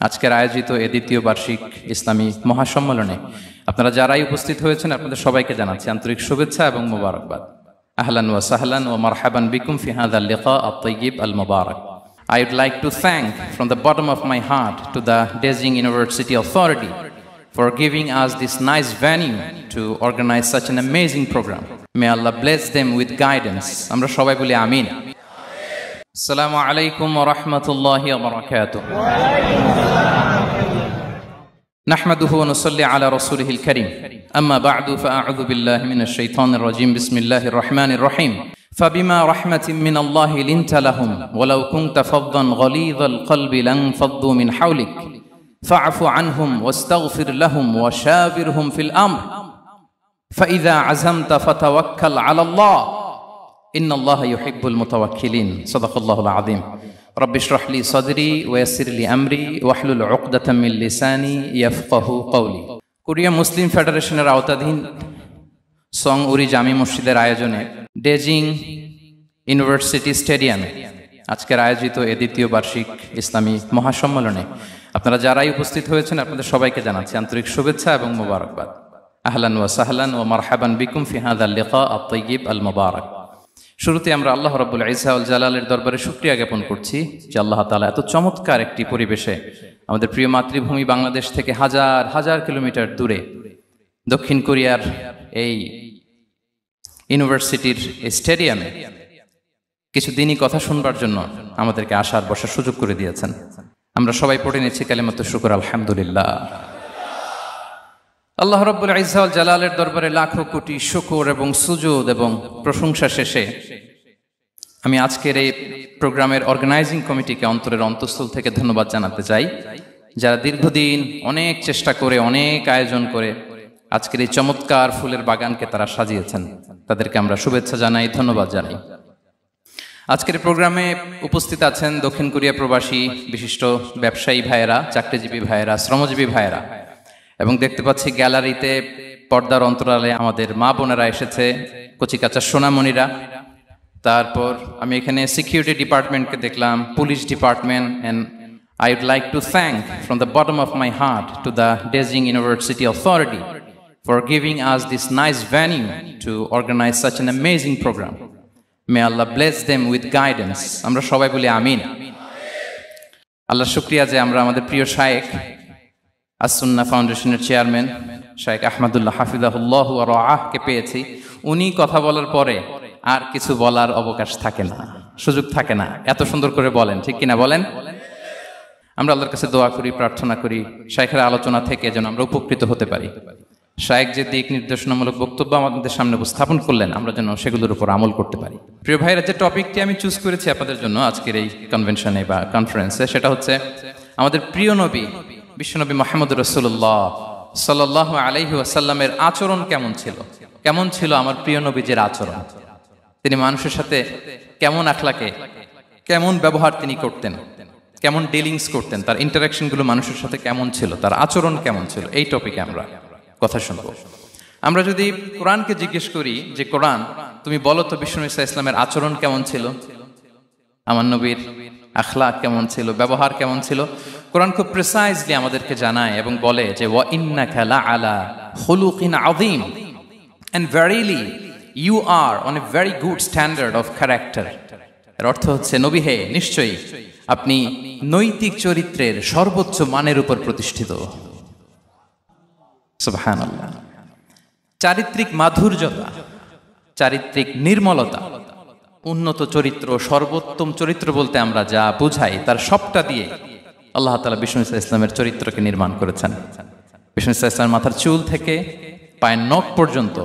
আজকের আয়োজিত এই দ্বিতীয় বার্ষিক ইসলামী মহাসম্মেলনে আপনারা যারাই উপস্থিত হয়েছেন আপনাদের সবাইকে জানাচ্ছি আন্তরিক শুভেচ্ছা এবং মোবারকবাদ। আহলান ওয়া সাহলান ওয়া মারহাবান বিকুম ফি হাযাল লিকা আত-তাইয়্যিব আল-মুবারাক। I would like to thank from the bottom of my heart to the Dezhing University Authority for giving us this nice venue to organize such an amazing program. May Allah bless them with guidance. Amra shobai boli amin. Assalamu alaikum wa rahmatullahi wa barakatuh. نحمده ونصلي على رسوله الكريم أما بعد فأعوذ بالله من الشيطان الرجيم بسم الله الرحمن الرحيم فبما رحمة من الله لنت لهم ولو كنت فظا غليظ القلب لانفضوا من حولك فاعف عنهم واستغفر لهم وشاورهم في الأمر فإذا عزمت فتوكل على الله إن الله يحب المتوكلين صدق الله العظيم رب اشرح لي صدري ويسر لي أمري واحلل عقدة من لساني يفقه قولي Korea মুসলিম ফেডারেশনের আওতাধীন song উরি জামি মসজিদের আয়োজনে ডেজিং university স্টেডিয়ামে আজকের আয়োজিত এই দ্বিতীয় বার্ষিক ইসলামী মহাসম্মেলনে আপনারা যারাই উপস্থিত হয়েছেন আপনাদের সবাইকে জানাচ্ছি আন্তরিক শুভেচ্ছা এবং মোবারকবাদ। আহলান ওয়া সাহলান ওয়া মারহাবান বিকুম ফি হাযাল লিকা আত-তাইয়্যিব আল-মুবারাক। শুরুতে আমরা আল্লাহ রাব্বুল ইজ্জা ওয়াল জালালের দরবারে শুকরিয়া জ্ঞাপন করছি যে আল্লাহ তাআলা এত চমৎকার একটি পরিবেশে আমাদের প্রিয় মাতৃভূমি বাংলাদেশ থেকে হাজার হাজার কিলোমিটার দূরে দক্ষিণ কোরিয়ার এই ইউনিভার্সিটির স্টেডিয়ামে কিছু দিনই কথা শুনবার জন্য আমাদেরকে আসার বসার সুযোগ করে দিয়েছেন। আমরা সবাই পড়ে নিচ্ছি কালিমাতুশ শুকর আলহামদুলিল্লাহ। আল্লাহ রাব্বুল ইজ্জা ওয়াল জালালের দরবারে লাখো কোটি শুকর এবং সুজুদ এবং প্রশংসা শেষে আমি আজকের এই প্রোগ্রামের অর্গানাইজিং কমিটিকে অন্তরের অন্তঃস্থল থেকে ধন্যবাদ জানাতে চাই, যারা দীর্ঘদিন অনেক চেষ্টা করে অনেক আয়োজন করে আজকের এই চমৎকার ফুলের বাগানকে তারা সাজিয়েছেন। তাদেরকে আমরা শুভেচ্ছা জানাই, ধন্যবাদ জানাই। আজকের প্রোগ্রামে উপস্থিত আছেন দক্ষিণ কোরিয়া প্রবাসী বিশিষ্ট ব্যবসায়ী ভাইয়েরা, চাকরিজীবী ভাইয়েরা, শ্রমজীবী ভাইয়েরা, এবং দেখতে পাচ্ছি গ্যালারিতে পর্দার অন্তরালে আমাদের মা বোনেরা এসেছে, কচিকাচা সোনামণিরা। তারপর আমি এখানে সিকিউরিটি ডিপার্টমেন্টকে দেখলাম, police department. And I would like to thank from the bottom of my heart to the Dezhing University Authority for giving us this nice venue to organize such an amazing program. May Allah bless them with guidance. Amra shobai boli amin. Allah shukriya je amra amader priyo shaykh as-Sunnah ফাউন্ডেশনের chairman শাইখ আহমদুল্লাহ হাফিজাহুল্লাহ ওয়া রাআহ কে পেয়েছি। উনি কথা বলার পরে আর কিছু বলার অবকাশ থাকে না, সুযোগ থাকে না, এত সুন্দর করে বলেন, ঠিক কিনা বলেন? আমরা আল্লাহর কাছে দোয়া করি, প্রার্থনা করি শাইখের আলোচনা থেকে যেন আমরা উপকৃত হতে পারি। শাইখ যে দিক নির্দেশনামূলক বক্তব্য আমাদের সামনে উপস্থাপন করলেন আমরা যেন সেগুলোর উপর আমল করতে পারি। প্রিয় ভাইরা, যে টপিকটি আমি চুজ করেছি আপনাদের জন্য আজকের এই কনভেনশনে বা কনফারেন্সে, সেটা হচ্ছে আমাদের প্রিয় নবী বিশ্বনবী মুহাম্মদ রাসূলুল্লাহ সাল্লাল্লাহু আলাইহি ওয়াসাল্লামের আচরণ কেমন ছিল। কেমন ছিল আমার প্রিয় নবীজির আচরণ? তিনি মানুষের সাথে কেমন আখলাকে, কেমন ব্যবহার তিনি করতেন, কেমন ডিলিংস করতেন, তার ইন্টারাকশনগুলো মানুষের সাথে কেমন ছিল, তার আচরণ কেমন ছিল, এই টপিকে আমরা কথা শুনব। আমরা যদি কোরআনকে জিজ্ঞেস করি যে কোরআন তুমি বলো তো বিশ্বনবী সাল্লাল্লাহু আলাইহি ওয়াসাল্লামের আচরণ কেমন ছিল, আমার নবীর আখলাক কেমন ছিল, ব্যবহার কেমন ছিল, কোরআন খুব প্রিসাইজলি আমাদেরকে জানায় এবং বলে যে ওয়া ইন্নাকা লাআলা খুলুকিন আযীম, and verily you are on a very good standard of character. এর অর্থ হচ্ছে নবী হে, নিশ্চয়ই আপনি নৈতিক চরিত্রের সর্বোচ্চ মানের উপর প্রতিষ্ঠিত। সুবহানাল্লাহ। চারিত্রিক মাধুর্যতা, চারিত্রিক নির্মলতা, উন্নত চরিত্র, সর্বোত্তম চরিত্র বলতে আমরা যা বুঝাই তার সবটা দিয়ে আল্লাহ তাআলা বিষ্ণু ইসলামের চরিত্রকে নির্মাণ করেছেন। বিষ্ণু ইসলামের মাথার চুল থেকে পায়ের নখ পর্যন্ত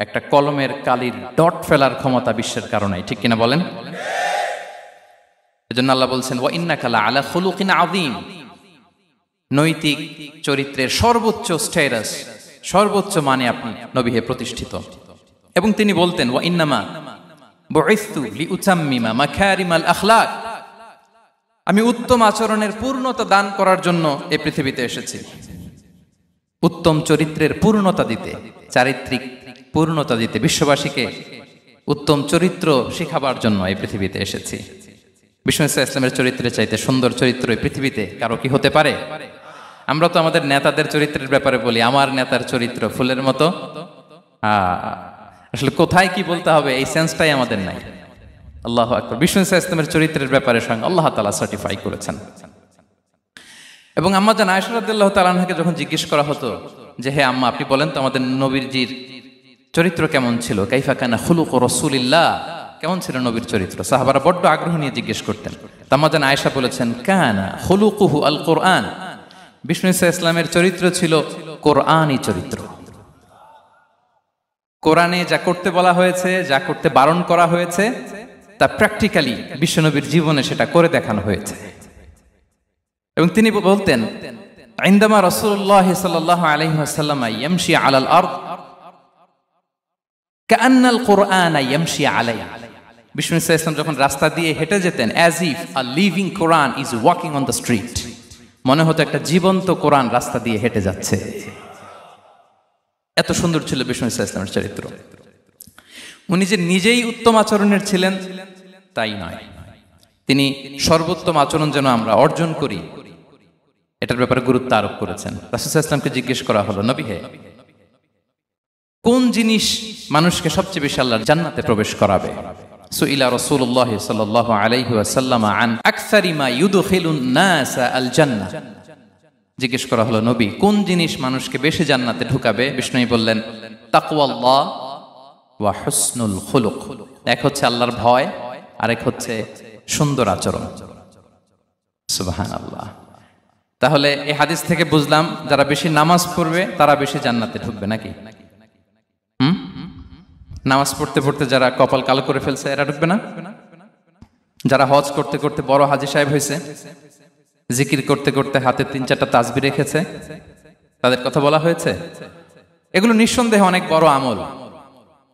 একটা কলমের কালির ডট ফেলার ক্ষমতা বিশ্বের কারণে, ঠিক কিনা বলেন? এজন্য আল্লাহ বলছেন ওয়া ইন্নাকা লাআলা খুলুকিন আযীম, নৈতিক চরিত্রের সর্বোচ্চ স্ট্যাটাস, সর্বোচ্চ মানে আপনি নবী হে প্রতিষ্ঠিত। এবং তিনি বলতেন ওয়া ইন্নামা বুইসতু লিউতাম্মিমা মাকারিমাল আখলাক, আমি উত্তম আচরণের পূর্ণতা দান করার জন্য এই পৃথিবীতে এসেছি। উত্তম চরিত্রের পূর্ণতা দিতে, চারিত্রিক পূর্ণতা দিতে, বিশ্ববাসীকে উত্তম চরিত্র শেখাবার জন্য এই পৃথিবীতে এসেছি। বিষ্ণু ইসলামের চরিত্রের চাইতে সুন্দর চরিত্র এই পৃথিবীতে কারো কি হতে পারে? আমরা তো আমাদের নেতাদের চরিত্রের ব্যাপারে বলি, আমার নেতার চরিত্র ফুলের মতো। আসলে কোথায় কি বলতে হবে এই সেন্সটাই আমাদের নাই। আল্লাহু আকবার। বিষ্ণু ইসলামের চরিত্রের ব্যাপারে স্বয়ং আল্লাহ তাআলা সার্টিফাই করেছেন। এবং আম্মা জান আয়েশা রাদিয়াল্লাহু তাআলা আনহাকে যখন জিজ্ঞেস করা হতো যে হে আম্মা, আপনি বলেন তো আমাদের নবীজির চরিত্র কেমন ছিল, কাইফা কানা খুলুক রাসূলিল্লাহ, কেমন ছিল নবীর চরিত্র, সাহাবারা বড্ড আগ্রহ নিয়ে জিজ্ঞেস করতেন। আম্মা জান আয়েশা বলেছেন কানা খুলুকুহু আল কোরআন, বিষ্ণু ইসলামের চরিত্র ছিল কোরআনী চরিত্র। কোরআনে যা করতে বলা হয়েছে, যা করতে বারণ করা হয়েছে, তা প্র্যাকটিক্যালি বিশ্বনবীর জীবনে সেটা করে দেখানো হয়েছে। এবং তিনি বলতেন ইনদামা রাসূলুল্লাহ সাল্লাল্লাহু আলাইহি ওয়াসাল্লাম ইয়ামশি আলাল আরদ কাআন্নাল কুরআন ইয়ামশি আলাইহি, বিষ্ণু ইসলাম যখন রাস্তা দিয়ে হেঁটে যেতেন as if a living Quran is walking on the street, মনে হতো একটা জীবন্ত কোরআন রাস্তা দিয়ে হেঁটে যাচ্ছে। এত সুন্দর ছিল বিষ্ণু ইসলামের চরিত্র। উনি যে নিজেই উত্তম আচরণের ছিলেন তাই নয়, তিনি সর্বোত্তম আচরণ যেন আমরা অর্জন করি এটার ব্যাপারে গুরুত্ব আরোপ করেছেন। রাসূল সাল্লাল্লাহু আলাইহি ওয়াসাল্লামকে জিজ্ঞেস করা হলো, নবী হে, কোন জিনিস মানুষকে সবচেয়ে বেশি আল্লাহর জান্নাতে প্রবেশ করাবে? সুইলা রাসূলুল্লাহ সাল্লাল্লাহু আলাইহি ওয়াসাল্লাম আন আকসারি মা ইউদখিলুন নাস আল জান্নাহ, জিজ্ঞেস করা হলো নবী কোন জিনিস মানুষকে বেশি জান্নাতে ঢুকাবে? বিষ্ণু বললেন তাকওয়াল্লাহ ওয়া হুসনুল খুলুক, এক হচ্ছে আল্লাহর ভয়, আরেক হচ্ছে সুন্দর আচরণ। সুবহানাল্লাহ। তাহলে এই হাদিস থেকে বুঝলাম যারা বেশি নামাজ পড়বে তারা বেশি জান্নাতে ঢুকবে নাকি? নামাজ পড়তে পড়তে যারা কপাল কালো করে ফেলছে এরা ঢুকবে না? যারা হজ করতে করতে বড় হাজী সাহেব হয়েছে, জিকির করতে করতে হাতে 3-4টা তাসবিহ রেখেছে, তাদের কথা বলা হয়েছে। এগুলো নিঃসন্দেহে অনেক বড় আমল,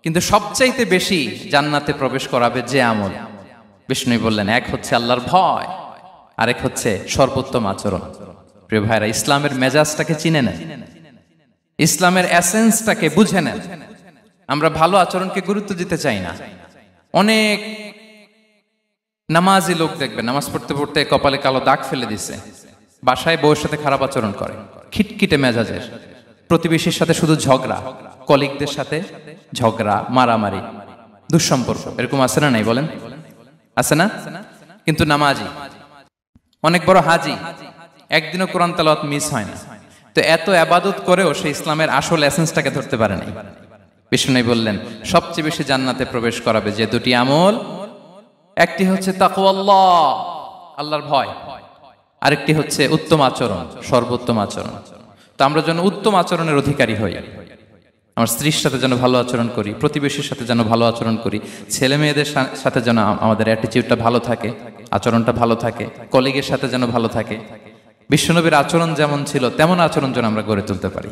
কিন্তু সবচাইতে বেশি জান্নাতে প্রবেশ করাবে যে আমল, বিষ্ণু বললেন এক হচ্ছে আল্লাহর ভয়, আরেক হচ্ছে সর্বোত্তম আচরণ। প্রিয় ভাইরা, ইসলামের মেজাজটাকে চিনে নেন, ইসলামের এসেন্সটাকে বুঝে নেন। আমরা ভালো আচরণকে গুরুত্ব দিতে চাই না। অনেক নামাজি লোক দেখবে নামাজ পড়তে পড়তে কপালে কালো দাগ ফেলে দিছে, বাসায় বউয়ের সাথে খারাপ আচরণ করে, খিটখিটে মেজাজের, প্রতিবেশীর সাথে শুধু ঝগড়া, কলিগদের সাথে ঝগড়া, মারামারি, দুঃসম্পর্ক, এরকম আছে না নাই বলেন? আছে না? কিন্তু নামাজি, অনেক বড় হাজি, একদিনও কোরআন তেলাওয়াত মিস হয় না, তো এত ইবাদত করেও সে ইসলামের আসল এসেন্সটাকে ধরতে পারে নাই। বিষ্ণু বললেন সবচেয়ে বেশি জান্নাতে প্রবেশ করাবে যে দুটি আমল, একটি হচ্ছে তাকওয়াল্লাহ, আল্লাহর ভয়, আরেকটি হচ্ছে উত্তম আচরণ, সর্বোত্তম আচরণ। তো আমরা যেন উত্তম আচরণের অধিকারী হই, আমার স্ত্রীর সাথে যেন ভালো আচরণ করি, প্রতিবেশীর সাথে যেন ভালো আচরণ করি, ছেলে মেয়েদের সাথে যেন আমাদের অ্যাটিটিউডটা ভালো থাকে, আচরণটা ভালো থাকে, কলিগের সাথে যেন ভালো থাকে। বিশ্বনবীর আচরণ যেমন ছিল তেমন আচরণ যেন আমরা গড়ে তুলতে পারি।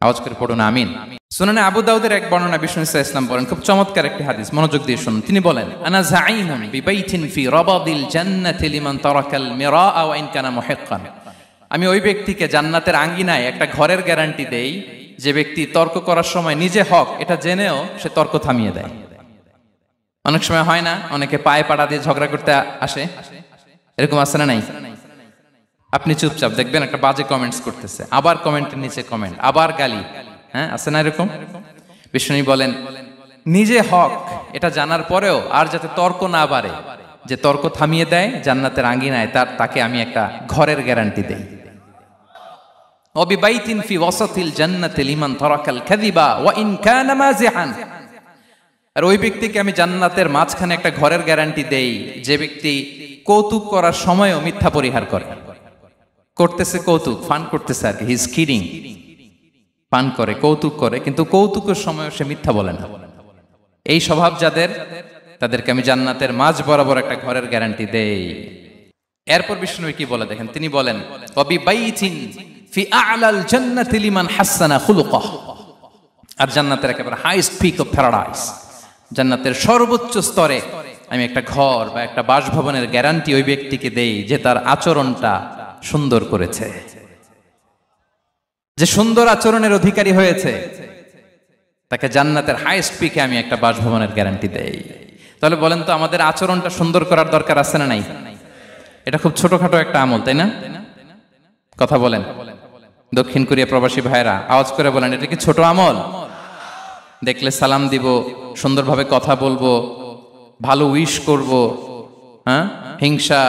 আওয়াজ করে পড়ুন আমিন। সুনানে আবু দাউদের এক বর্ণনা বিষ্ণু ইসলাম বলেন, খুব চমৎকার একটি হাদিস, মনোযোগ দিয়ে শুনুন। তিনি বলেন আনা যাঈমুন বিবাইতিন ফি রাবাদিল জান্নাতি লিমান তারাকাল মিরাআ ওয়া ইন কানা মুহিক্কান, আমি ওই ব্যক্তিকে জান্নাতের আঙ্গিনায় একটা ঘরের গ্যারান্টি দেই যে ব্যক্তি তর্ক করার সময় নিজে হক এটা জেনেও সে তর্ক থামিয়ে দেয়। অনেক সময় হয় না, অনেকে পায়ে পাড়া দিয়ে ঝগড়া করতে আসে, এরকম আছে না নাই? আপনি চুপচাপ দেখবেন একটা বাজে কমেন্টস করতেছে, আবার কমেন্টের নিচে কমেন্ট, আবার গালি, হ্যাঁ আছে না এরকম? বিষ্ণু বলেন নিজে হক এটা জানার পরেও আর যাতে তর্ক না বাড়ে, যে তর্ক থামিয়ে দেয় জান্নাতের আঙ্গিনায়, তাকে আমি একটা ঘরের গ্যারান্টি দেই। ওয়াবিবাইতিন ফি ওয়াসাতিল জান্নাতি লিমান তারাকাল কাযিবা ওয়া ইন কানা মাযিহান, আর ওই ব্যক্তিকে আমি জান্নাতের মাঝখানে একটা ঘরের গ্যারান্টি দেই যে ব্যক্তি কৌতুক করার সময়ও মিথ্যা পরিহার করে। করতেছে কৌতুক, ফান করতেছে আর কি, হি ইজ কিডিং, পান করে, কৌতুক করে, কিন্তু কৌতুকের সময়ও সে মিথ্যা বলে না। এই স্বভাব যাদের, তাদেরকে আমি জান্নাতের মাঝ বরাবর একটা ঘরের গ্যারান্টি দেই। এরপর বিষ্ণু কি বলে দেখেন, তিনি বলেন ওয়াবিবাইতিন ফি আ'লাল জান্নাতি লিমান হাসানা খুলুকাহ, আর জান্নাতের একেবারে হাইস্ট পিক অফ প্যারাডাইস, জান্নাতের সর্বোচ্চ স্তরে আমি একটা ঘর বা একটা বাসভবনের গ্যারান্টি ওই ব্যক্তিকে দেই যে তার আচরণটা সুন্দর করেছে, যে সুন্দর আচরণের অধিকারী হয়েছে, তাকে জান্নাতের হাইস্ট পিকে আমি একটা বাসভবনের গ্যারান্টি দেই। তাহলে বলেন তো আমাদের আচরণটা সুন্দর করার দরকার আছে না নাই? এটা খুব ছোটখাটো একটা আমল, তাই না? কথা বলেন। দক্ষিণ কোরিয়া প্রবাসী ভাইরা আওয়াজ করে বলেন, এটা কি ছোট আমল? দেখলে সালাম দিব, সুন্দরভাবে কথা বলবো, ভালো উইশ করব, হ্যাঁ, হিংসা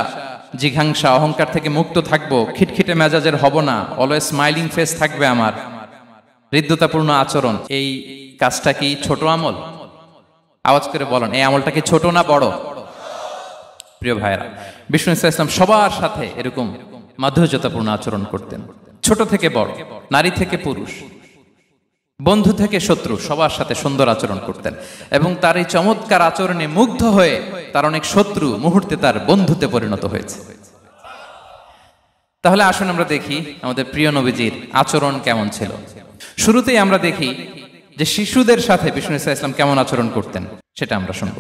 জিঘাংসা অহংকার থেকে মুক্ত থাকবো, খিটখিটে মেজাজের হব না, অলওয়েজ স্মাইলিং ফেস থাকবে আমার, হৃদ্যতাপূর্ণ আচরণ। এই কাজটা কি ছোট আমল? আওয়াজ করে বলেন, এই আমলটা কি ছোট না বড়? প্রিয় ভাইরা, বিষ্ণু ইসলাম সবার সাথে এরকম মাধুর্যতাপূর্ণ আচরণ করতেন, ছোট থেকে বড়, নারী থেকে পুরুষ, বন্ধু থেকে শত্রু, সবার সাথে সুন্দর আচরণ করতেন। এবং তার এই চমৎকার আচরণে মুগ্ধ হয়ে তার অনেক শত্রু মুহূর্তে তার বন্ধুতে পরিণত হয়েছে। তাহলে আসুন আমরা দেখি আমাদের প্রিয় নবীজির আচরণ কেমন ছিল। শুরুতেই আমরা দেখি যে শিশুদের সাথে বিষ্ণু ইসলাম কেমন আচরণ করতেন, সেটা আমরা শুনব।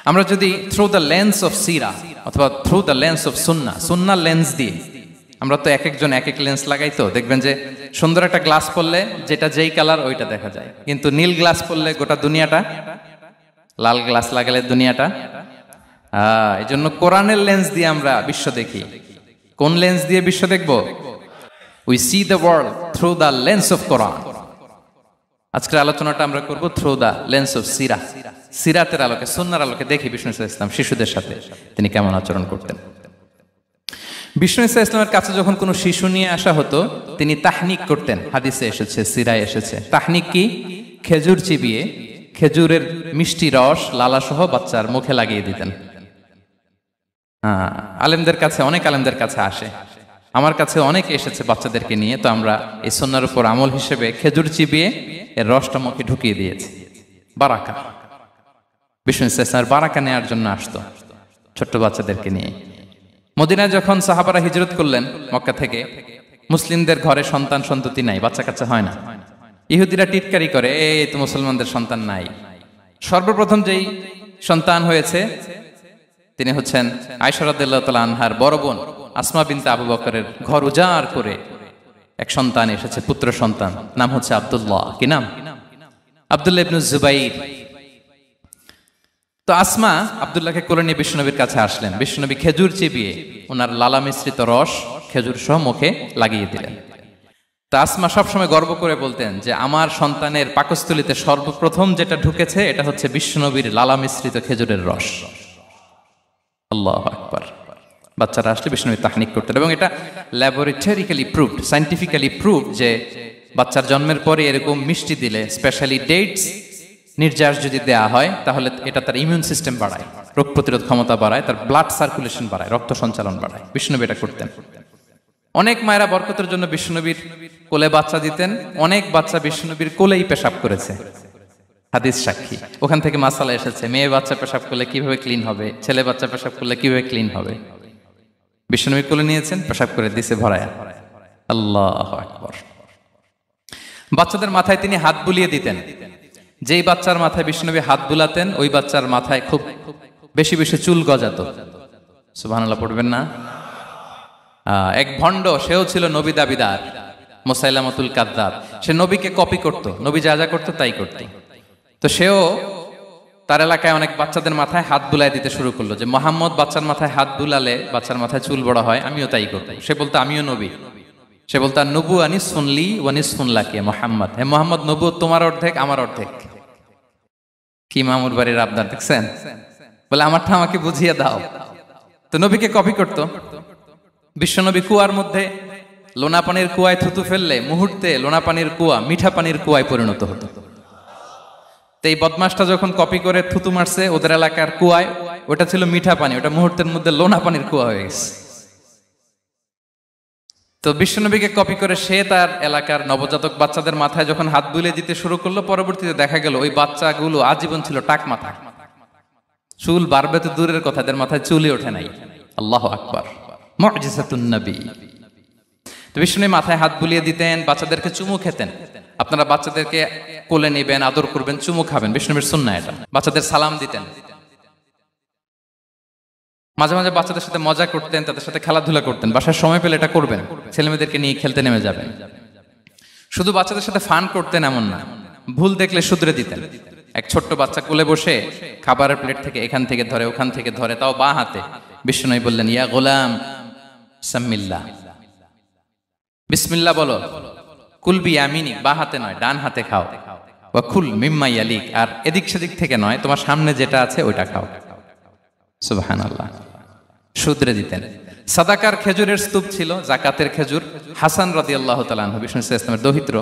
আমরা যদি থ্রু দ্য লেন্স অফ সিরা অথবা through the lens of Sunnah lens দিয়ে, আমরা তো এক একজন এক এক লেন্স লাগাই, তো দেখবেন যে সুন্দর একটা গ্লাস পরলে যেটা যেই কালার ওইটা দেখা যায়, কিন্তু নীল গ্লাস পরলে গোটা দুনিয়াটা, লাল গ্লাস লাগালে দুনিয়াটা। এই জন্য কোরআনের লেন্স দিয়ে আমরা বিশ্ব দেখি। কোন লেন্স দিয়ে বিশ্ব দেখব? We see the world through the lens of Quran. আজকের আলোচনাটা আমরা করব থ্রু দ্য লেন্স অফ সিরা, সিরাতের আলোকে, সুন্নাহর আলোকে দেখি বিষ্ণু ইসলাম শিশুদের সাথে তিনি কেমন আচরণ করতেন। বিষ্ণু ইসলামের কাছে যখন কোনো শিশু নিয়ে আসা হতো, তিনি তাহনিক করতেন। হাদিসে এসেছে, সিরায় এসেছে। তাহনিক কি? খেজুর চিবিয়ে খেজুরের মিষ্টি রস লালাসহ বাচ্চার মুখে লাগিয়ে দিতেন। আলেমদের কাছে, অনেক আলেমদের কাছে আসে, আমার কাছে অনেক এসেছে বাচ্চাদেরকে নিয়ে। তো আমরা এই সুন্নাহর উপর আমল হিসেবে খেজুর চিবিয়ে এর রসটা মুখে ঢুকিয়ে দিয়েছি। বারাকা, বিষ্ণু ইসলামের বারাকা নেওয়ার জন্য আসতো ছোট্ট বাচ্চাদেরকে নিয়ে। মদিনায় যখন সাহাবারা হিজরত করলেন মক্কা থেকে, মুসলিমদের ঘরে সন্তান সন্ততি নাই, বাচ্চা কাচ্চা হয় না। ইহুদিরা টিটকারি করে, এই তো মুসলমানদের সন্তান নাই। সর্বপ্রথম যেই সন্তান হয়েছে তিনি হচ্ছেন আয়েশা রাদিয়াল্লাহু তাআলা আনহার বড় বোন আসমা বিনতে আবু বকরের ঘর উজাড় করে এক সন্তান এসেছে, পুত্র সন্তান, নাম হচ্ছে আব্দুল্লাহ। কি নাম? আব্দুল্লাহ ইবনে জুবাইর। তো আসমা আব্দুল্লাহকে কোলে নিয়ে বিশ্বনবীর কাছে আসলেন। বিশ্বনবী খেজুর চিবিয়ে ওনার লালা মিশ্রিত রস খেজুর সহ মুখে লাগিয়ে দিলেন। তা আসমা সবসময় গর্ব করে বলতেন যে আমার সন্তানের পাকস্থলীতে সর্বপ্রথম যেটা ঢুকেছে এটা হচ্ছে বিশ্বনবীর লালা মিশ্রিত খেজুরের রস। আল্লাহু আকবার। বাচ্চারা আসলে বিশ্বনবী তাহনিক করতেন, এবং এটা ল্যাবরেটরিক্যালি প্রুভড, সায়েন্টিফিক্যালি প্রুভড যে বাচ্চার জন্মের পরে এরকম মিষ্টি দিলে, স্পেশালি ডেটস নির্যাস যদি দেয়া হয়, তাহলে এটা তার ইমিউন সিস্টেম বাড়ায়, রোগ প্রতিরোধ ক্ষমতা বাড়ায়, তার ব্লাড সার্কুলেশন বাড়ায়, রক্ত সঞ্চালন বাড়ায়। বিষ্ণুনবী এটা করতেন। অনেক মায়েরা বরকতের জন্য বিষ্ণুনবীর কোলে বাচ্চা দিতেন। অনেক বাচ্চা বিষ্ণুনবীর কোলেই পেশাব করেছে, হাদিস সাক্ষী। ওখান থেকে মাসালা এসেছে, মেয়ে বাচ্চা পেশাব করলে কিভাবে ক্লিন হবে, ছেলে বাচ্চা পেশাব করলে কিভাবে ক্লিন হবে। বিষ্ণুনবী কোলে নিয়েছেন, পেশাব করে দিছে ভরায়া। আল্লাহু আকবার। বাচ্চাদের মাথায় তিনি হাত বুলিয়ে দিতেন। যেই বাচ্চার মাথায় বিষ্ণুনবী হাত বুলাতেন, ওই বাচ্চার মাথায় খুব বেশি বেশি চুল গজাতো। সুবহানাল্লাহ পড়বেন না? এক ভণ্ড, সেও ছিল নবী দাবিদার, মুসাইলামাতুল কাযযাব। সে নবীকে কপি করত, নবী যা যা করতো তাই করত। তো সেও তার এলাকায় অনেক বাচ্চাদের মাথায় হাত বুলাই দিতে শুরু করলো, যে মুহাম্মদ বাচ্চার মাথায় হাত বুলালে বাচ্চার মাথায় চুল বড় হয়, আমিও তাই করব। সে বলতো আমিও নবী। সে বলতো নবু আনিস শুনলি ওয়ানিস শুনলাকে মোহাম্মদ, হে মোহাম্মদ, নবু তোমার অর্ধেক আমার অর্ধেক। কি মামুর বাড়ির আবদার দেখছেন? বলে আমারটা আমাকে বুঝিয়ে দাও। তো নবীকে কপি করত। বিশ্বনবী কুয়ার মধ্যে লোনা পানির কুয়ায় থুতু ফেললে মুহূর্তে লোনা পানির কুয়া মিঠা পানির কুয়ায় পরিণত হতো। তো এই বদমাসটা যখন কপি করে থুতু মারছে ওদের এলাকার কুয়ায়, ওটা ছিল মিঠা পানি, ওটা মুহূর্তের মধ্যে লোনা পানির কুয়া হয়ে গেছে। তো বিশ্বনবীকে কপি করে সে তার এলাকার নবজাতক বাচ্চাদের মাথায় যখন হাত বুলিয়ে দিতে শুরু করলো, পরবর্তীতে দেখা গেল ওই বাচ্চাগুলো আজীবন ছিল টাক মাথা। চুল বাড়বে তো দূরের কথা, এদের মাথায় চুলই ওঠে নাই। আল্লাহু আকবার, মুজিজাতুন নবী। তো বিষ্ণু মাথায় হাত বুলিয়ে দিতেন, বাচ্চাদেরকে চুমু খেতেন। আপনারা বাচ্চাদেরকে কোলে নেবেন, আদর করবেন, চুমু খাবেন, বিষ্ণুবীর সুন্নাহ এটা। বাচ্চাদের সালাম দিতেন। মাঝে মাঝে বাচ্চাদের সাথে মজা করতেন, তাদের সাথে খেলাধুলা করতেন। বাসার সময় পেলে এটা করবেন, ছেলেমেয়েদেরকে নিয়ে খেলতে নেমে যাবেন। শুধু বাচ্চাদের সাথে ফান করতেন এমন না, ভুল দেখলে শুধরে দিতেন। এক ছোট্ট বাচ্চা কোলে বসে খাবারের প্লেট থেকে এখান থেকে ধরে ওখান থেকে ধরে, তাও বাঁ হাতে। বিষ্ণু বললেন, ইয়া গোলাম সাম্মিল্লাহ, বিসমিল্লাহ বলো, কুলবি ইয়ামিনিক, বাঁ হাতে নয় ডান হাতে খাও, ওয়া কুল মিম্মা ইয়ালিক, আর এদিক সেদিক থেকে নয়, তোমার সামনে যেটা আছে ওইটা খাও। সুবহানাল্লাহ। শুধরে দিতেন। সাদাকার খেজুরের স্তূপ ছিল, জাকাতের খেজুর। হাসান রাদিয়াল্লাহু তাআলা আনহু, বিষ্ণু ইসলামের দৌহিত্র,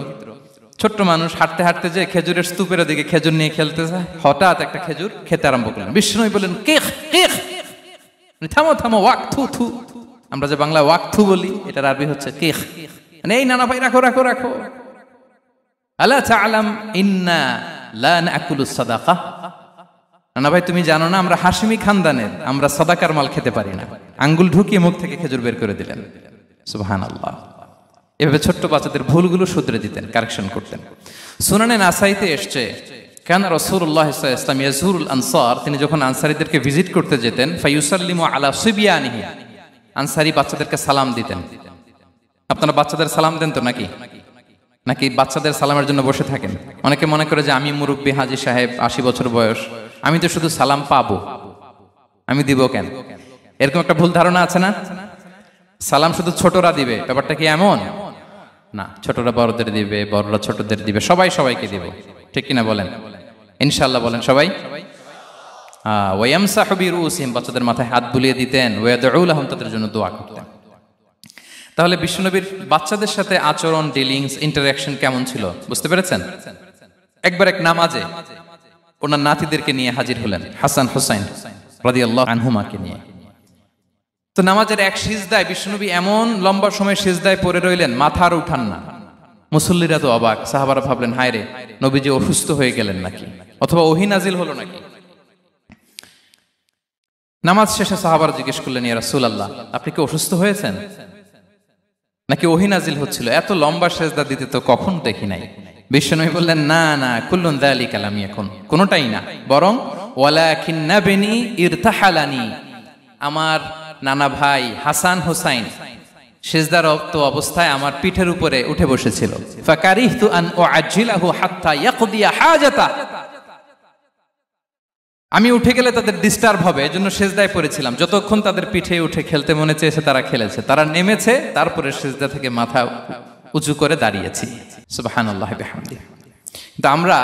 ছোট্ট মানুষ, হাঁটতে হাঁটতে যে খেজুরের স্তূপের দিকে খেজুর নিয়ে খেলতে যায়, হঠাৎ একটা খেজুর খেতে আরম্ভ করলেন। বিষ্ণু বললেন, কেখ কেখ, থামো থামো, ওয়াক থু থু। আমরা যে বাংলা ওয়াক থু বলি, এটার আরবি হচ্ছে কেখ। মানে এই নানা ভাই রাখো রাখো রাখো। আলা তাআলাম ইন্না লা নাকুলুস সাদাকা, নানা ভাই তুমি জানো না আমরা হাশিমি খানদানের, আমরা সাদাকার মাল খেতে পারি না। আঙ্গুল ঢুকিয়ে মুখ থেকে খেজুর বের করে দিলেন। সুবহানাল্লাহ। এভাবে ছোট্ট বাচ্চাদের ভুলগুলো শুধরে দিতেন, কারেকশন করতেন। সুনানে নাসাইতে এসছে, কানা রাসূলুল্লাহ সাল্লাল্লাহু আলাইহি ওয়াসাল্লাম ইয়াজুরুল আনসার, তিনি যখন আনসারীদেরকে ভিজিট করতে যেতেন, ফায়ুসাল্লিমু আলা সিবিয়ানিহি, আনসারী বাচ্চাদেরকে সালাম দিতেন। আপনারা বাচ্চাদের সালাম দেন তো নাকি? নাকি বাচ্চাদের সালামের জন্য বসে থাকেন? অনেকে মনে করে যে আমি মুরব্বী হাজী সাহেব, 80 বছর বয়স, আমি তো শুধু সালাম পাবো, আমি দিব কেন? এরকম একটা ভুল ধারণা আছে না? সালাম শুধু ছোটরা দিবে, ব্যাপারটা কি এমন না। ছোটরা বড়দের দিবে, বড়রা ছোটদের দিবে, সবাই সবাইকে দিব, ঠিক কিনা বলেন? ইনশাআল্লাহ বলেন সবাই। ওয়ায়ামসাহু বিরুসিহিম, বাচ্চাদের মাথায় হাত বুলিয়ে দিতেন। ওয়ায়াদউ লাহুম, তাদের জন্য দোয়া করতেন। তাহলে বিশ্বনবীর বাচ্চাদের সাথে আচরণ, ডিলিংস, ইন্টারঅ্যাকশন কেমন ছিল বুঝতে পেরেছেন? একবার এক নামাজে ওনার নাতিদেরকে নিয়ে হাজির হলেন, হাসান হুসাইন রাদিয়াল্লাহু আনহুমাকে নিয়ে। তো নামাজের এক সিজদায় বিশ্বনবী এমন লম্বা সময় সিজদায় পড়ে রইলেন, মাথা আর উঠান না। মুসল্লিরা তো অবাক, সাহাবারা ভাবলেন, হায় রে, নবীজি অসুস্থ হয়ে গেলেন নাকি, অথবা ওহী নাজিল হলো নাকি। নামাজ শেষে সাহাবারা জিজ্ঞেস করলেন, ইয়া রাসূলুল্লাহ, আপনি কি অসুস্থ হয়েছেন নাকি ওহী নাজিল হচ্ছিল? এত লম্বা সিজদা দিতে তো কখন দেখি নাই। বিশ্বনবী বললেন, না না, কুল্লুন যালিকা লাম ইয়াকুন, কোনটাই না, বরং ওয়ালাকিন্না বিনি ইরতাহালানি, আমার নানা ভাই হাসান হুসাইন সিজদারত অবস্থায় আমার পিঠের উপরে উঠে বসেছিল। ফাকারিহতু আন উআজ্জিলাহু হাত্তা ইয়াকদিয়া হাজাতা, আমি উঠে গেলে তাদের ডিস্টার্ব হবে, এজন্য সিজদায় পড়েছিলাম। যতক্ষণ তাদের পিঠে উঠে খেলতে মনে চেয়েছে তারা খেলেছে, তারা নেমেছে, তারপরে সিজদা থেকে মাথা উঁচু করে দাঁড়িয়েছি। সুবহানাল্লাহি বিহামদিহি। কিন্তু আমরা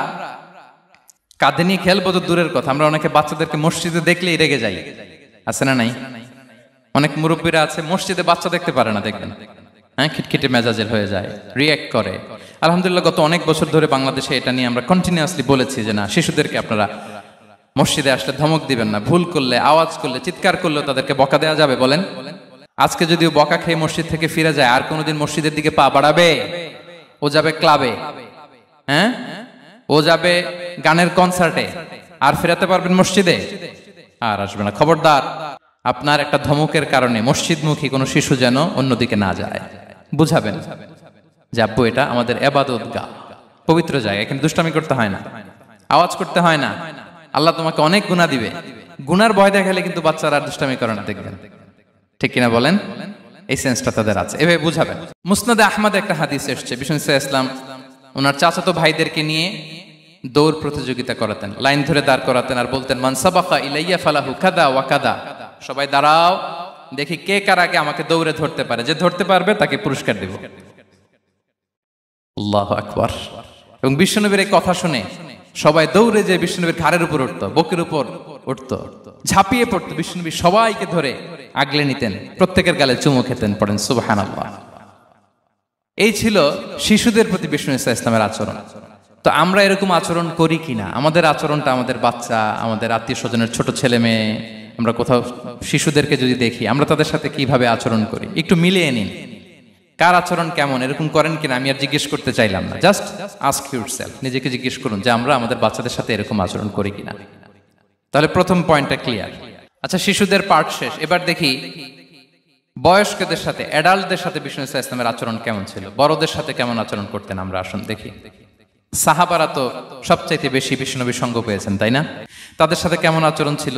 কাঁধে নিয়ে খেলবো তো দূরের কথা, আমরা অনেকে বাচ্চাদেরকে মসজিদে দেখলেই রেগে যাই, আছে না নাই? অনেক মুরব্বীরা আছে মসজিদে বাচ্চা দেখতে পারে না, দেখবেন, হ্যাঁ, খিটখিটে মেজাজের হয়ে যায়, রিঅ্যাক্ট করে। আলহামদুলিল্লাহ গত অনেক বছর ধরে বাংলাদেশে এটা নিয়ে আমরা কন্টিনিউয়াসলি বলেছি যে না, শিশুদেরকে আপনারা মসজিদে আসলে ধমক দিবেন না, ভুল করলে, আওয়াজ করলে, চিৎকার করলেও তাদেরকে বকা দেওয়া যাবে? বলেন। আজকে যদিও বকা খেয়ে মসজিদ থেকে ফিরে যায়, আর কোনোদিন মসজিদের দিকে পা বাড়াবে? ও যাবে ক্লাবে, হ্যাঁ, ও যাবে গানের কনসার্টে, আর ফেরাতে পারবেন মসজিদে? আর আসবে না। খবরদার, আপনার একটা ধমকের কারণে মসজিদমুখী কোনো শিশু যেন অন্যদিকে না যায়। বুঝাবেন যে আব্বু, এটা আমাদের ইবাদতগাহ, পবিত্র জায়গা, এখানে দুষ্টামি করতে হয় না, আওয়াজ করতে হয় না, আল্লাহ তোমাকে অনেক গুনাহ দিবে। গুনার ভয় দেখালে কিন্তু বাচ্চারা আর দুষ্টামি করে না, দেখবেন, ঠিক কিনা বলেন? এই সেন্সটা তাদের আছে, এভাবে বুঝাবেন। মুসনাদে আহমদে একটা হাদিস এসেছে, বিষ্ণু ইসলাম ওনার চাচাতো ভাইদেরকে নিয়ে দৌড় প্রতিযোগিতা করাতেন, লাইন ধরে দাঁড় করাতেন, আর বলতেন, মান সাবাকা ইলাইয়া ফালাহু কাদা ওয়া কাদা, সবাই দাঁড়াও, দেখি কে কার আগে আমাকে দৌড়ে ধরতে পারে, যে ধরতে পারবে তাকে পুরস্কার দেব। আল্লাহু আকবার। এবং বিশ্বনবীর এই কথা শুনে সবাই দৌড়ে যে বিশ্বনবীর ঘাড়ের উপর উঠতো, বুকের উপর উঠতো, ঝাঁপিয়ে পড়তো। বিশ্বনবী সবাইকে ধরে আগলে নিতেন, প্রত্যেকের গালে চুমু খেতেন। পড়েন সুবহানাল্লাহ। এই ছিল শিশুদের প্রতি বিষ্ণু ইসলামের আচরণ। তো আমরা এরকম আচরণ করি কিনা? আমাদের আচরণটা আমাদের বাচ্চা, আমাদের আত্মীয় স্বজনের ছোট ছেলে মেয়ে, আমরা কোথাও শিশুদেরকে যদি দেখি, আমরা তাদের সাথে কিভাবে আচরণ করি একটু মিলিয়ে নিন। কার আচরণ কেমন, এরকম করেন কিনা আমি আর জিজ্ঞেস করতে চাইলাম না, জাস্ট আস্ক ইউরসেলফ, নিজেকে জিজ্ঞেস করুন যে আমরা আমাদের বাচ্চাদের সাথে এরকম আচরণ করি কিনা। তাহলে প্রথম পয়েন্টটা ক্লিয়ার। আচ্ছা, শিশুদের পার্ট শেষ, এবার দেখি বয়স্কদের সাথে, অ্যাডাল্টদের সাথে বিষ্ণু ইসলামের আচরণ কেমন ছিল, বড়দের সাথে কেমন আচরণ করতেন আমরা। আসুন দেখি। সাহাবারা তো সবচাইতে বেশি বিষ্ণুনবীর সঙ্গ পেয়েছেন, তাই না? তাদের সাথে কেমন আচরণ ছিল?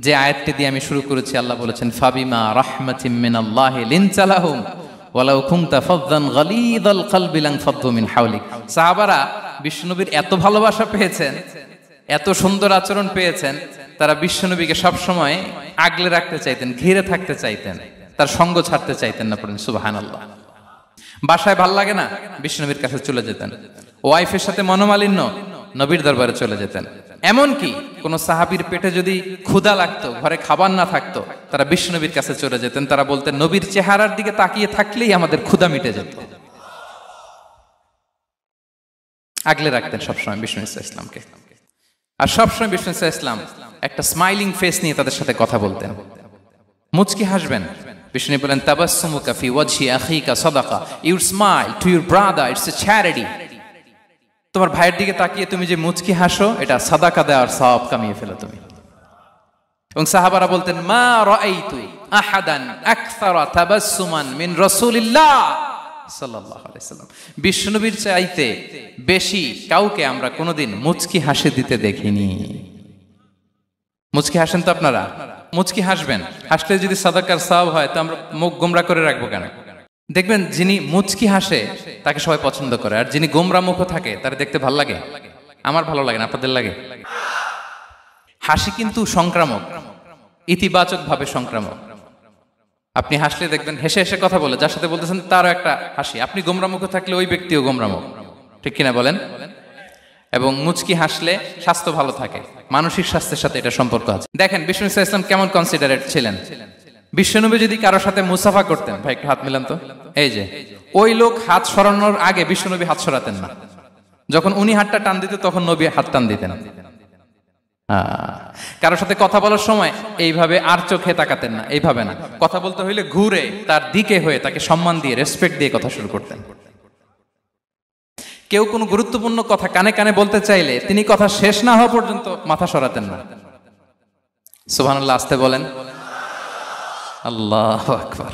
যে আয়াতটি দিয়ে আমি শুরু করেছি, আল্লাহ বলেছেন, ফাবিমা রাহমাতিম মিনাল্লাহি লিনতা লাহুম ওয়ালাউ কুনতা ফাযযান গালিযাল কলবি লানফাদ্দু মিন হাওলিক। সাহাবারা বিষ্ণুনবীর এত ভালোবাসা পেয়েছেন এত সুন্দর আচরণ পেয়েছেন, তারা বিশ্বনবীকে সবসময় আগলে রাখতে চাইতেন, ঘিরে থাকতে চাইতেন, তার সঙ্গ ছাড়তে চাইতেন না। পড়েন সুবহানাল্লাহ। বাসায় ভাল লাগে না, বিশ্বনবীর কাছে চলে যেতেন। ওয়াইফের সাথে মনোমালিন্য, নবীর দরবারে চলে যেতেন। এমনকি কোন সাহাবীর পেটে যদি ক্ষুধা লাগতো, ঘরে খাবার না থাকতো, তারা বিশ্বনবীর কাছে চলে যেতেন। তারা বলতেন, নবীর চেহারার দিকে তাকিয়ে থাকলেই আমাদের ক্ষুধা মিটে যেত। আগলে রাখতেন সবসময় বিষ্ণু ইসলামকে। আর সবসময় বিষ্ণু ইসলাম একটা স্মাইলিং ফেস নিয়ে তাদের সাথে কথা বলতেন, মুচকি হাসবেন। বিষ্ণু বলেন, তাবাসসুমুকা ফি ওয়াজহি আখিকা সাদাকা, you smile to your brother, it's a charity. তোমার ভাইয়ের দিকে তাকিয়ে তুমি যে মুচকি হাসো, এটা সাদাকা দেওয়ার সওয়াব কামিয়ে ফেলো তুমি। এবং সাহাবারা বলতেন, মা রাআইতু আহাদান আকসারা তাবাসসুমান মিন রাসূলিল্লাহ সাল্লাল্লাহু আলাইহি সাল্লাম। বিশ্বনবীর চাইতে বেশি কাউকে আমরা কোনোদিন মুচকি হাসি দিতে দেখিনি। মুচকি হাসেন তো আপনারা? মুচকি হাসবেন, হাসলে যদি সাদাকার সওয়াব হয়, তো আমরা মুখ গোমরা করে রাখবো কেন? দেখবেন, যিনি মুচকি হাসে তাকে সবাই পছন্দ করে, আর যিনি গোমরা মুখ থাকে তার দেখতে ভালো লাগে। আমার ভালো লাগে না, আপনাদের লাগে? হাসি কিন্তু সংক্রামক, ইতিবাচক ভাবে সংক্রামক। আপনি হাসলে দেখবেন হেসে হেসে কথা বলে, যার সাথে বলতেছেন তারও একটা হাসি। আপনি গোমরা মুখ থাকলে ওই ব্যক্তিও গোমরা মুখ, ঠিক কিনা বলেন? এবং মুচকি হাসলে স্বাস্থ্য ভালো থাকে, মানসিক স্বাস্থ্যের সাথে এটা সম্পর্ক আছে। দেখেন বিষ্ণু ইসলাম কেমন কনসিডারেট ছিলেন। বিশ্বনবী যদি কারোর সাথে মুসাফা করতেন, ভাই একটু হাত মিলান তো, এই যে, ওই লোক হাত সরানোর আগে বিশ্বনবী হাত সরাতেন না। যখন উনি হাতটা টান দিতেন, তখন নবী হাত টান দিতেন। কারোর সাথে কথা বলার সময় এইভাবে আর চোখে তাকাতেন না, এইভাবে না। কথা বলতে হইলে ঘুরে তার দিকে হয়ে তাকে সম্মান দিয়ে, রেসপেক্ট দিয়ে কথা শুরু করতেন। কেউ কোনো গুরুত্বপূর্ণ কথা কানে কানে বলতে চাইলে তিনি কথা শেষ না হওয়া পর্যন্ত মাথা সরাতেন না। সুবহানাল্লাহ, আসতে বলেন। আল্লাহু আকবার,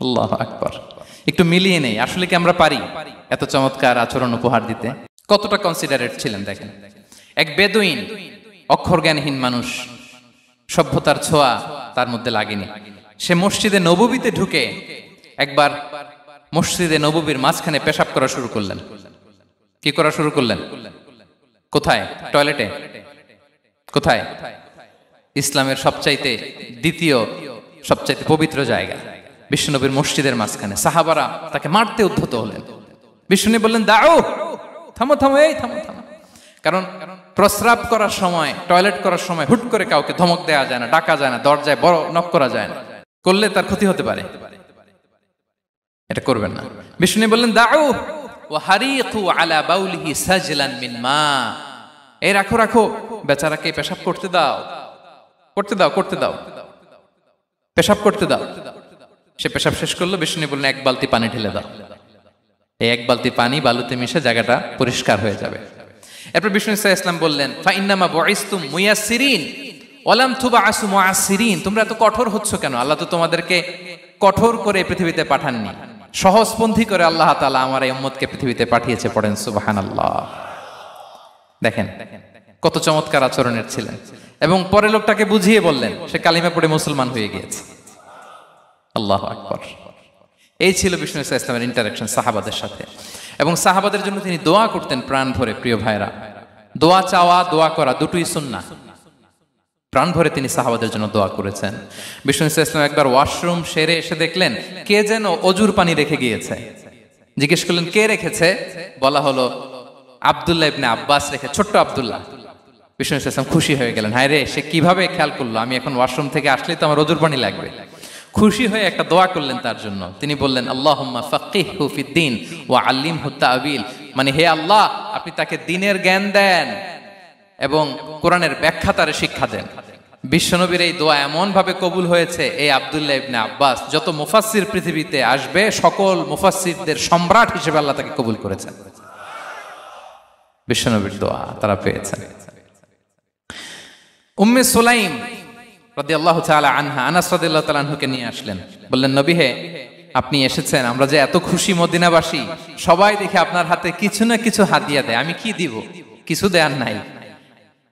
আল্লাহু আকবার। একটু মিলিয়ে নেই, আসলে কি আমরা পারি এত চমৎকার আচরণ উপহার দিতে? কতটা কনসিডারেট ছিলেন দেখেন। এক বেদুইন, অক্ষর জ্ঞানহীন মানুষ, সভ্যতার ছোঁয়া তার মধ্যে লাগেনি। সে মসজিদে নববীতে ঢুকে একবার মসজিদে নববীর মাঝখানে পেশাব করা শুরু করলেন। কি করা শুরু করলেন? কোথায়? টয়লেটে? কোথায়? ইসলামের সবচাইতে দ্বিতীয় সবচাইতে পবিত্র জায়গা, বিশ্বনবীর মসজিদের মাঝখানে। সাহাবারা তাকে মারতে উদ্ধত হলেন। বিষ্ণু বললেন, দাও, থামো থামো, এই থামো থামো। কারণ প্রস্রাব করার সময়, টয়লেট করার সময় হুট করে কাউকে ধমক দেওয়া যায় না, ডাকা যায় না, দরজায় বড় নক করা যায় না, করলে তার ক্ষতি হতে পারে। এটা করবেন না। বিষ্ণু বললেন, দাও ওয়া হারিকু আলা বাউলিহি সাজলান মিন মা, এই রাখো রাখো, বেচারাকে পেশাব করতে দাও, করতে দাও, করতে দাও, পেশাব করতে দাও। সে পেশাব শেষ করলো। বিষ্ণু বললেন, এক বালতি পানি ঢেলে দাও। এই এক বালতি পানি বালুতে মিশে জায়গাটা পরিষ্কার হয়ে যাবে। এরপর বিষ্ণু ইসলাম বললেন, ফাইন্নামা বুইসতুম মুয়াসসিরিন ওয়া লাম তুবআসু মুআসসিরিন, তোমরা এত কঠোর হচ্ছ কেন? আল্লাহ তো তোমাদেরকে কঠোর করে পৃথিবীতে পাঠাননি, সহজপন্থী করে আল্লাহ তাআলা আমার এই উম্মতকে পৃথিবীতে পাঠিয়েছে। পড়েন সুবহানাল্লাহ। দেখেন কত চমৎকার আচরণের ছিলেন। এবং পরে লোকটাকে বুঝিয়ে বললেন, সে কালিমা পড়ে মুসলমান হয়ে গিয়েছে। আল্লাহু আকবার। এই ছিল বিষ্ণু ইসলামের ইন্টারাকশন সাহাবাদের সাথে। এবং সাহাবাদের জন্য তিনি দোয়া করতেন প্রাণ ভরে। প্রিয় ভাইরা, দোয়া চাওয়া, দোয়া করা দুটোই সুন্নাহ। প্রাণ ভরে তিনি সাহাবাদের জন্য দোয়া করেছেন। বিষ্ণু ইসলাম একবার ওয়াশরুম সেরে এসে দেখলেন কে যেন অজুর পানি রেখে গিয়েছে। জিজ্ঞেস করলেন, কে রেখেছে? বলা হলো, আব্দুল্লাহ ইবনে আব্বাস রেখে, ছোট্ট আব্দুল্লাহ। বিষ্ণু ইসলাম খুশি হয়ে গেলেন, হায় রে, সে কিভাবে খেয়াল করলো, আমি এখন ওয়াশরুম থেকে আসলেই তো আমার অজুর পানি লাগবে। খুশি হয়ে একটা দোয়া করলেন তার জন্য। তিনি বললেন, আল্লাহুম্মা ফাক্কিহহু ফিদ্দীন ওয়া আল্লিমহু তা'ওয়িল, মানে হে আল্লাহ, আপনি তাকে দ্বীনের জ্ঞান দেন এবং কোরআনের ব্যাখ্যা তারে শিক্ষা দেন। বিশ্বনবীর এই দোয়া এমন ভাবে কবুল হয়েছে, এই আব্দুল্লাহ ইবনে আব্বাস যত মুফাসসির পৃথিবীতে আসবে, সকল মুফাসসিরদের সম্রাট হিসেবে আল্লাহ তাকে কবুল করেছেন। বিশ্বনবীর দোয়া তারা পেয়েছেন। উম্মে সুলাইম রাদিয়াল্লাহু তাআলা আনহা, আনাস রাদিয়াল্লাহু তাআলা আনহুকে নিয়ে আসলেন। বললেন, নবী হে, আপনি এসেছেন, আমরা যে এত খুশি মদিনাবাসী, সবাই দেখে আপনার হাতে কিছু না কিছু হাদিয়া দেয়, আমি কি দিব? কিছু দেয়ার নাই,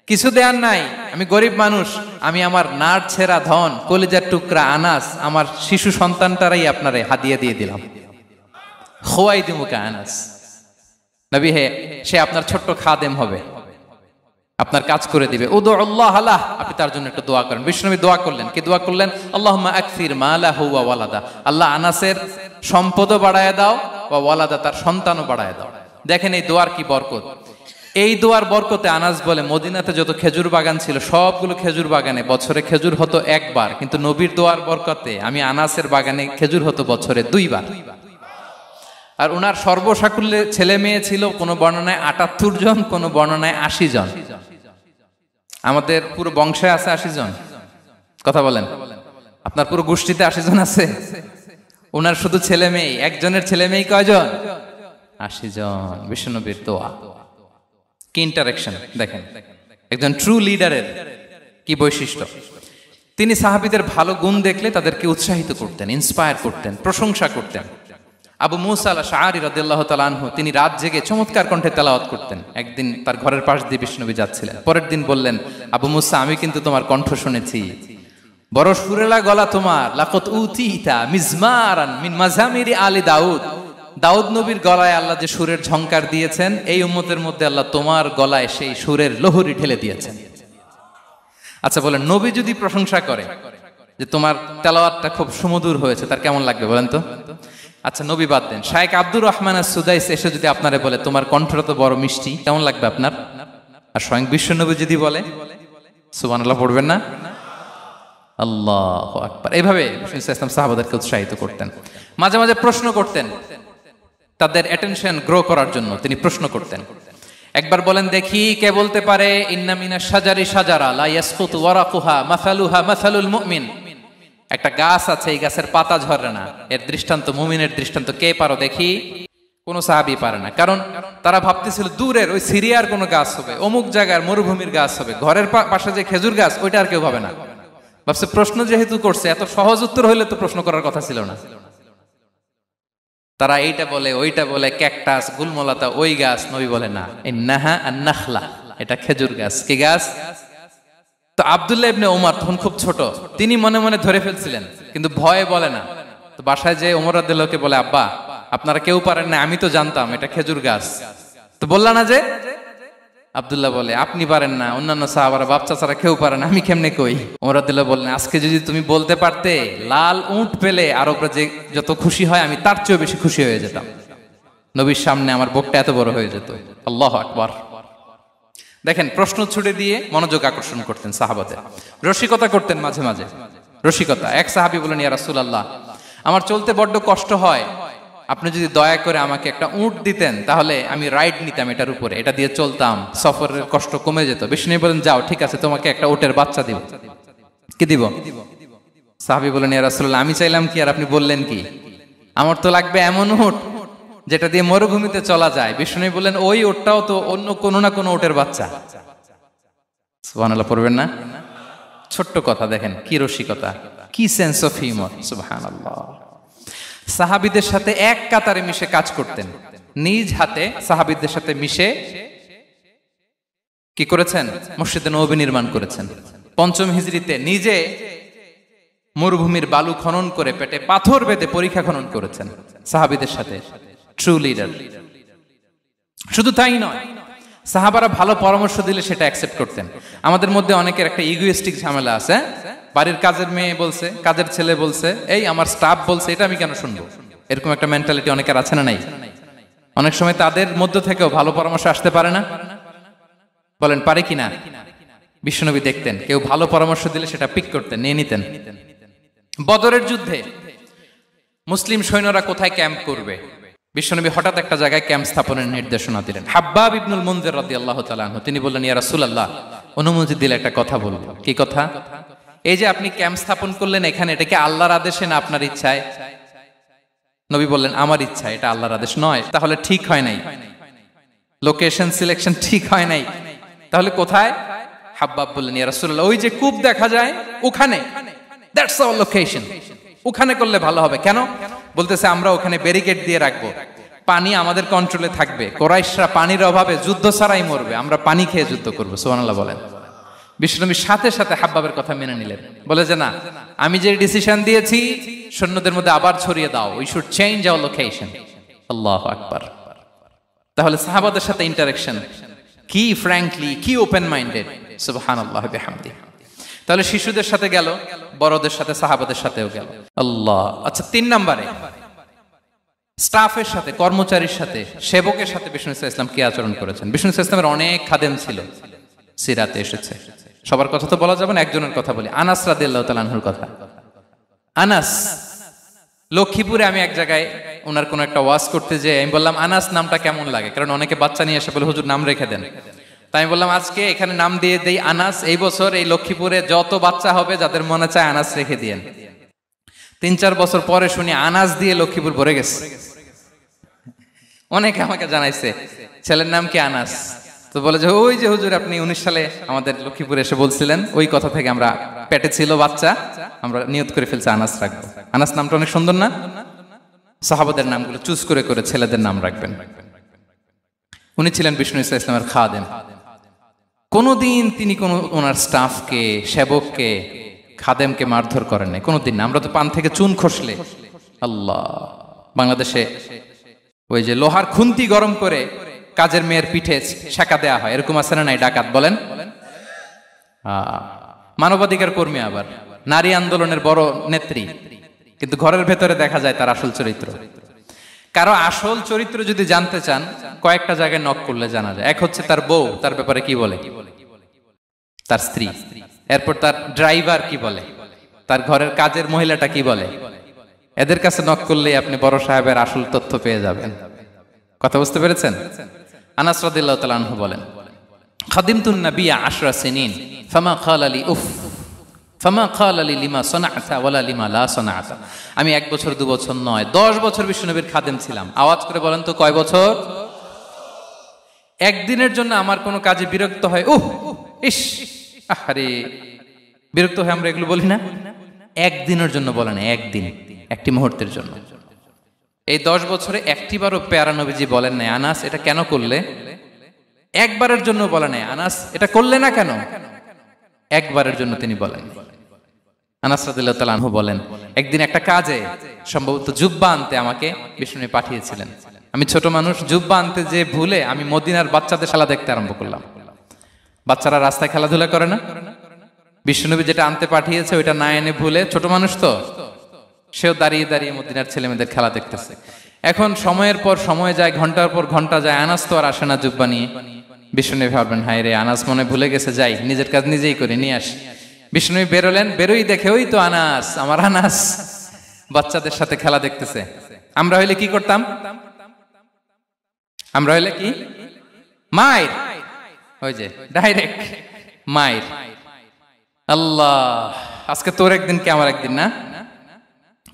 কিছু দেয়ার নাই। আমি গরিব মানুষ, আমি আমার নাড় ছেঁড়া ধন, কলিজার টুকরা আনাস, আমার শিশু সন্তানটারাই আপনারে হাদিয়া দিয়ে দিলাম। খোয়াইদিমুকা আনাস, নবী হে, সে আপনার ছোট্ট খাদেম হবে, আপনার কাজ করে দিবে। উদুল্লাহ আলাহ, আপনি তার জন্য একটু দোয়া করেন। বিশ্বনবী দোয়া করলেন, কি দোয়া করলেন? আল্লাহুম্মা আকসির মালাহু ওয়া ওয়ালাদা, আল্লাহ আনাসের সম্পদও বাড়ায় দাও, ওয়া ওয়ালাদা, তার সন্তানও বাড়ায় দাও। দেখেন এই দোয়ার কি বরকত। এই দোয়ার বরকতে আনাস বলে মদিনাতে যত খেজুর বাগান ছিল সবগুলো খেজুর বাগানে বছরে খেজুর হতো একবার, কিন্তু নবীর দোয়ার বরকতে আমি আনাসের বাগানে খেজুর হতো বছরে 2 বার। আর ওনার সর্বসাকুল্যে ছেলে মেয়ে ছিল, কোনো বর্ণনায় 78 জন, কোনো বর্ণনায় 80 জন। আমাদের পুরো বংশে আছে 80 জন, কথা বলেন। আপনার পুরো গোষ্ঠীতে 80 জন আছে? ওনার শুধু ছেলে মেয়ে, একজনের ছেলে মেয়ে কয়জন? 80 জন। বিশ্বনবীর দোয়া কি ইন্টারেকশন দেখেন, একজন ট্রু লিডারের কি বৈশিষ্ট্য। তিনি সাহাবীদের ভালো গুণ দেখলে তাদেরকে উৎসাহিত করতেন, ইন্সপায়ার করতেন, প্রশংসা করতেন। আবু মুসা আল-আশআরী রাদিয়াল্লাহু তাআলা আনহু, তিনি রাত জেগে চমৎকার কণ্ঠে তেলাওয়াত করতেন। একদিন তার ঘরের পাশ দিয়ে বিশ্বনবী যাচ্ছিলেন, পরের দিন বললেন, আবু মুসা, আমি কিন্তু তোমার কণ্ঠ শুনেছি, বড় সুরেলা গলা তোমার। লাকাত উতিতা মিজমারান মিন মাজামিরি আলি দাউদ, দাউদ নবীর গলায় আল্লাহ যে সুরের ঝংকার দিয়েছেন, এই উম্মতের মধ্যে আল্লাহ তোমার গলায় সেই সুরের লহরী ঢেলে দিয়েছেন। আচ্ছা বলেন, নবী যদি প্রশংসা করে যে তোমার তেলাওয়াতটা খুব সুমধুর হয়েছে, তার কেমন লাগবে বলেন তো? আচ্ছা নবী বাদ দেন, শায়েখ আব্দুর রহমান আস-সুদাইস এসে যদি আপনারে বলে তোমার কণ্ঠটা তো বড় মিষ্টি, কেমন লাগবে আপনার? আর স্বয়ং বিশ্বনবী যদি বলে, সুবহানাল্লাহ পড়বেন না? আল্লাহু আকবার। এইভাবে ইসলাম সাহাবাদেরকে উৎসাহিত করতেন। মাঝে মাঝে প্রশ্ন করতেন, তাদের অ্যাটেনশন গ্রো করার জন্য তিনি প্রশ্ন করতেন। একবার বলেন দেখি, কে বলতে পারে ইন্না মিনাশ শাজারি শাজারা লা ইয়াসকুতু ওয়ারাকুহা মাসালুহা মাসালুল মুমিন, একটা গাছ আছে, এই গাছের পাতা ঝরে না, এর দৃষ্টান্ত মুমিনের দৃষ্টান্ত। কে পারো দেখি? কোন সাহাবী পারে না, কারণ তারা ভাবতেছিল দূরের ওই সিরিয়ার কোন গাছ হবে, অমুক জায়গার মরুভূমির গাছ হবে, ঘরের পাশে যে খেজুর গাছ ওইটা আর কেউ ভাবে না। ভাবছে প্রশ্ন যেহেতু করছে, এত সহজ উত্তর হইলে তো প্রশ্ন করার কথা ছিল না। তারা এইটা বলে, ওইটা বলে, ক্যাকটাস, গুলমলাতা, ওই গাছ। নবী বলে না, ইন্নাহা আন-নাখলা, এটা খেজুর গাছ। কি গাছ? তো আব্দুল্লাহ ইবনে ওমর তখন খুব ছোট, তিনি মনে মনে ধরে ফেলছিলেন, কিন্তু ভয়ে বলে না। তো বাসায় যে ওমর রাদিয়াল্লাহুকে বলে, আব্বা আপনারা কেউ পারেন না, আমি তো জানতাম এটা খেজুর গাছ, তো বললা না যে? আব্দুল্লাহ বলে, আপনি পারেন না, অন্যান্য সাহাবারা বাপ চাচারা কেউ পারে না, আমি কেমনে কই? ওমর রাদিয়াল্লাহু বললেন, আজকে যদি তুমি বলতে পারতে, লাল উট পেলে আরবরা যে যত খুশি হয় আমি তার চেয়েও বেশি খুশি হয়ে যেতাম। নবীর সামনে আমার বুকটা এত বড় হয়ে যেত। আল্লাহু আকবার। দেখেন, প্রশ্ন ছুড়ে দিয়ে মনোযোগ আকর্ষণ করতেন সাহাবাদের। রসিকতা করতেন মাঝে মাঝে, রসিকতা। এক সাহাবী বলেন, ইয়া রাসূলুল্লাহ, আমার চলতে বড্ড কষ্ট হয়, আপনি যদি দয়া করে আমাকে একটা উট দিতেন, তাহলে আমি রাইড নিতাম এটার উপরে, এটা দিয়ে চলতাম, সফরের কষ্ট কমে যেত। বিষ্ণু বলেন, যাও ঠিক আছে, তোমাকে একটা উটের বাচ্চা দিব। কি দিব? সাহাবী বলেন, ইয়া রাসূলুল্লাহ, আমি চাইলাম কি আর আপনি বললেন কি? আমার তো লাগবে এমন উট যেটা দিয়ে মরুভূমিতে চলা যায়। বিষ্ণু বললেন, ওই উটটাও তো অন্য কোনো না কোনো উটের বাচ্চা। সুবহানাল্লাহ পড়বেন না? ছোট্ট কথা, দেখেন কি রসিকতা, কি সেন্স অফ হিউমার। সুবহানাল্লাহ। সাহাবীদের সাথে এক কাতারে মিশে কাজ করতেন, নিজ হাতে সাহাবীদের সাথে মিশে কি করেছেন? মসজিদে নববী নির্মাণ করেছেন। 5ম হিজরিতে নিজে মরুভূমির বালু খনন করে পেটে পাথর বেঁধে পরীক্ষা খনন করেছেন সাহাবীদের সাথে। True leader. শুধু তাই নয়, সাহাবারা ভালো পরামর্শ দিলে সেটা অ্যাকসেপ্ট করতেন। আমাদের মধ্যে অনেকের একটা ইগোইস্টিক ঝামেলা আছে, বাড়ির কাজের মেয়ে বলছে, কাজের ছেলে বলছে, এই আমার স্টাফ বলছে, এটা আমি কেন শুনবো? এরকম একটা মেন্টালিটি অনেকের আছে না নাই? অনেক সময় তাদের মধ্য থেকেও ভালো পরামর্শ আসতে পারে না, বলেন পারে কিনা? বিশ্বনবী দেখতেন, কেউ ভালো পরামর্শ দিলে সেটা পিক করতেন, নিয়ে নিতেন। বদরের যুদ্ধে মুসলিম সৈন্যরা কোথায় ক্যাম্প করবে, বিশ্বনবী হঠাৎ একটা জায়গায় ক্যাম্প স্থাপনের নির্দেশনা দিলেন। হাব্বাব ইবনুল মুনজির রাদিয়াল্লাহু তাআলা আনহু, তিনি বললেন, ইয়া রাসূলুল্লাহ, অনুমতি দিলে একটা কথা বলবো। কি কথা? এই যে আপনি ক্যাম্প স্থাপন করলেন এখানে, এটা কি আল্লাহর আদেশে না আপনার ইচ্ছায়? নবী বললেন, আমার ইচ্ছা, এটা আল্লাহর আদেশ নয়। তাহলে ঠিক হয় নাই, লোকেশন সিলেকশন ঠিক হয় নাই, তাহলে কোথায়? হাব্বাব বললেন, ইয়া রাসূলুল্লাহ, ওই যে কূপ দেখা যায় ওখানে, দ্যাটস আওয়ার লোকেশন, ওখানে করলে ভালো হবে। কেন? বলতেছে, আমরা ওখানে ব্যারিকেড দিয়ে রাখবো, পানি আমাদের কন্ট্রোলে থাকবে, কুরাইশরা পানির অভাবে যুদ্ধ ছাড়াই মরবে, আমরা পানি খেয়ে যুদ্ধ করবো। সুবহানাল্লাহ বলেন। বিশ্বনবী সাথে সাথে হাব্বাবের কথা মেনে নিলেন, বলে যে না, আমি যে ডিসিশন দিয়েছি সৈন্যদের মধ্যে আবার ছড়িয়ে দাও, we should change our location. আল্লাহু আকবার। তাহলে সাহাবাদের সাথে ইন্টারেকশন কি ফ্র্যাঙ্কলি, কি ওপেন মাইন্ডেড, সুবহানাল্লাহ বিহামদিহি। তাহলে শিশুদের সাথে গেল, বড়দের সাথে, সাহাবাদের সাথেও গেল। আল্লাহ। আচ্ছা, 3 নম্বরে স্টাফের সাথে, কর্মচারীর সাথে, সেবকের সাথে বিষ্ণু ইসলাম কি আচরণ করেছেন? বিষ্ণু ইসলামের অনেক খাদেম ছিল, সিরাতে এসেছে। সবার কথা তো বলা যাবে না, একজনের কথা বলি, আনাস রাদিয়াল্লাহু তাআলা আনহুর কথা। আনাস, লক্ষ্মীপুরে আমি এক জায়গায় ওনার কোন একটা ওয়াজ করতে যেয়ে আমি বললাম আনাস নামটা কেমন লাগে, কারণ অনেকে বাচ্চা নিয়ে এসে বলে হুজুর নাম রেখে দেন। তাই আমি বললাম আজকে এখানে নাম দিয়ে দেই আনাস। এই বছর এই লক্ষ্মীপুরে যত বাচ্চা হবে যাদের মনে চায় আনাস রেখে দিয়েন। 3-4 বছর পরে শুনি আনাস দিয়ে লক্ষ্মীপুর ভরে গেছে। অনেকে আমাকে জানাইছে ছেলের নাম কি আনাস, তো বলে যে ওই যে হুজুর আপনি 19 সালে আমাদের লক্ষ্মীপুরে এসে বলছিলেন, ওই কথা থেকে আমরা, পেটে ছিল বাচ্চা, আমরা নিয়ত করে ফেলছি আনাস রাখবো। আনাস নামটা অনেক সুন্দর না? সাহাবাদের নামগুলো চুজ করে করে ছেলেদের নাম রাখবেন। উনি ছিলেন বিষ্ণু ইসলামের খাদেম। কোনোদিন তিনি কোন ওনার স্টাফকে, সেবককে, খাদেমকে মারধর করেন নাই, কোনোদিন না। আমরা তো পান থেকে চুন খসলে, আল্লাহ, বাংলাদেশে ওই যে লোহার খুন্তি গরম করে কাজের মেয়ের পিঠে শেখা দেয়া হয়, এরকম আছে না নাই? ডাকাত বলেন, মানবাধিকার কর্মী, আবার নারী আন্দোলনের বড় নেত্রী, কিন্তু ঘরের ভেতরে দেখা যায় তার আসল চরিত্র। কারো আসল চরিত্র যদি জানতে চান, কয়েকটা জায়গায় নক করলে জানা যায়। এক হচ্ছে তার বউ, তার ব্যাপারে কি বলে, তার স্ত্রী। এরপর তার ড্রাইভার কি বলে, তার ঘরের কাজের মহিলাটা কি বলে। এদের কাছে নক করলেই আপনি বড় সাহেবের আসল তথ্য পেয়ে যাবেন। কথা বুঝতে পেরেছেন? আনাস রাদিয়াল্লাহু তাআলা আনহু বলেন, খাদিমতুন নাবিয়্যা 10 সিনিন ফামা ক্বালা লি উফ ফামা ক্বালা লি লিমা সানা'তা ওয়ালা লিমা লা সানা'তা। আমি 1 বছর 2 বছর নয়, 10 বছর বিশ্বনবীর খাদেম ছিলাম। আওয়াজ করে বলেন তো কয় বছর? একদিনের জন্য আমার কোনো কাজে বিরক্ত হয়, উহ ইস আরে, বিরক্ত হয় আমরা এগুলো বলি না? একদিনের জন্য বলে না, একদিন, একটি মুহূর্তের জন্য। এই 10 বছরে একটিবারও পেয়ারা নবীজি বলেন নাই আনাস এটা কেন করলে? একবারের জন্য বলে নাই আনাস এটা করলে না কেন? একবারের জন্য তিনি বলেন। আনাস রাদিয়াল্লাহু তাআলা আনহু বলেন, একদিন একটা কাজে, সম্ভবত জুব্বা আনতে আমাকে বিষ্ণু পাঠিয়েছিলেন। আমি ছোট মানুষ, জুব্বা আনতে যে ভুলে আমি মদিনার বাচ্চাদের খেলা দেখতে আরম্ভ করলাম। বাচ্চারা রাস্তায় খেলাধুলা করে না? বিশ্বনবী যেটা আনতে পাঠিয়েছে ওইটা না এনে ভুলে, ছোট মানুষ তো, সেও দাঁড়িয়ে দাঁড়িয়ে মদিনার ছেলেমেয়েদের খেলা দেখতেছে। এখন সময়ের পর সময় যায়, ঘন্টার পর ঘন্টা যায়, আনাস তো আর আসে না জুব্বা নিয়ে। বিশ্বনবী ভাবলেন হায় রে, আনাস মনে ভুলে গেছে, যাই নিজের কাজ নিজেই করে নিয়ে আসি। বিশ্বনবী বেরোলেন, বেরোই দেখে ওই তো আনাস, আমার আনাস বাচ্চাদের সাথে খেলা দেখতেছে। আমরা হইলে কি করতাম? আমরা হইলে কি? মায়ের, ওই যে ডাইরেক্ট মায়ের। আল্লাহ, আজকে তোর একদিন কি আমার একদিন না?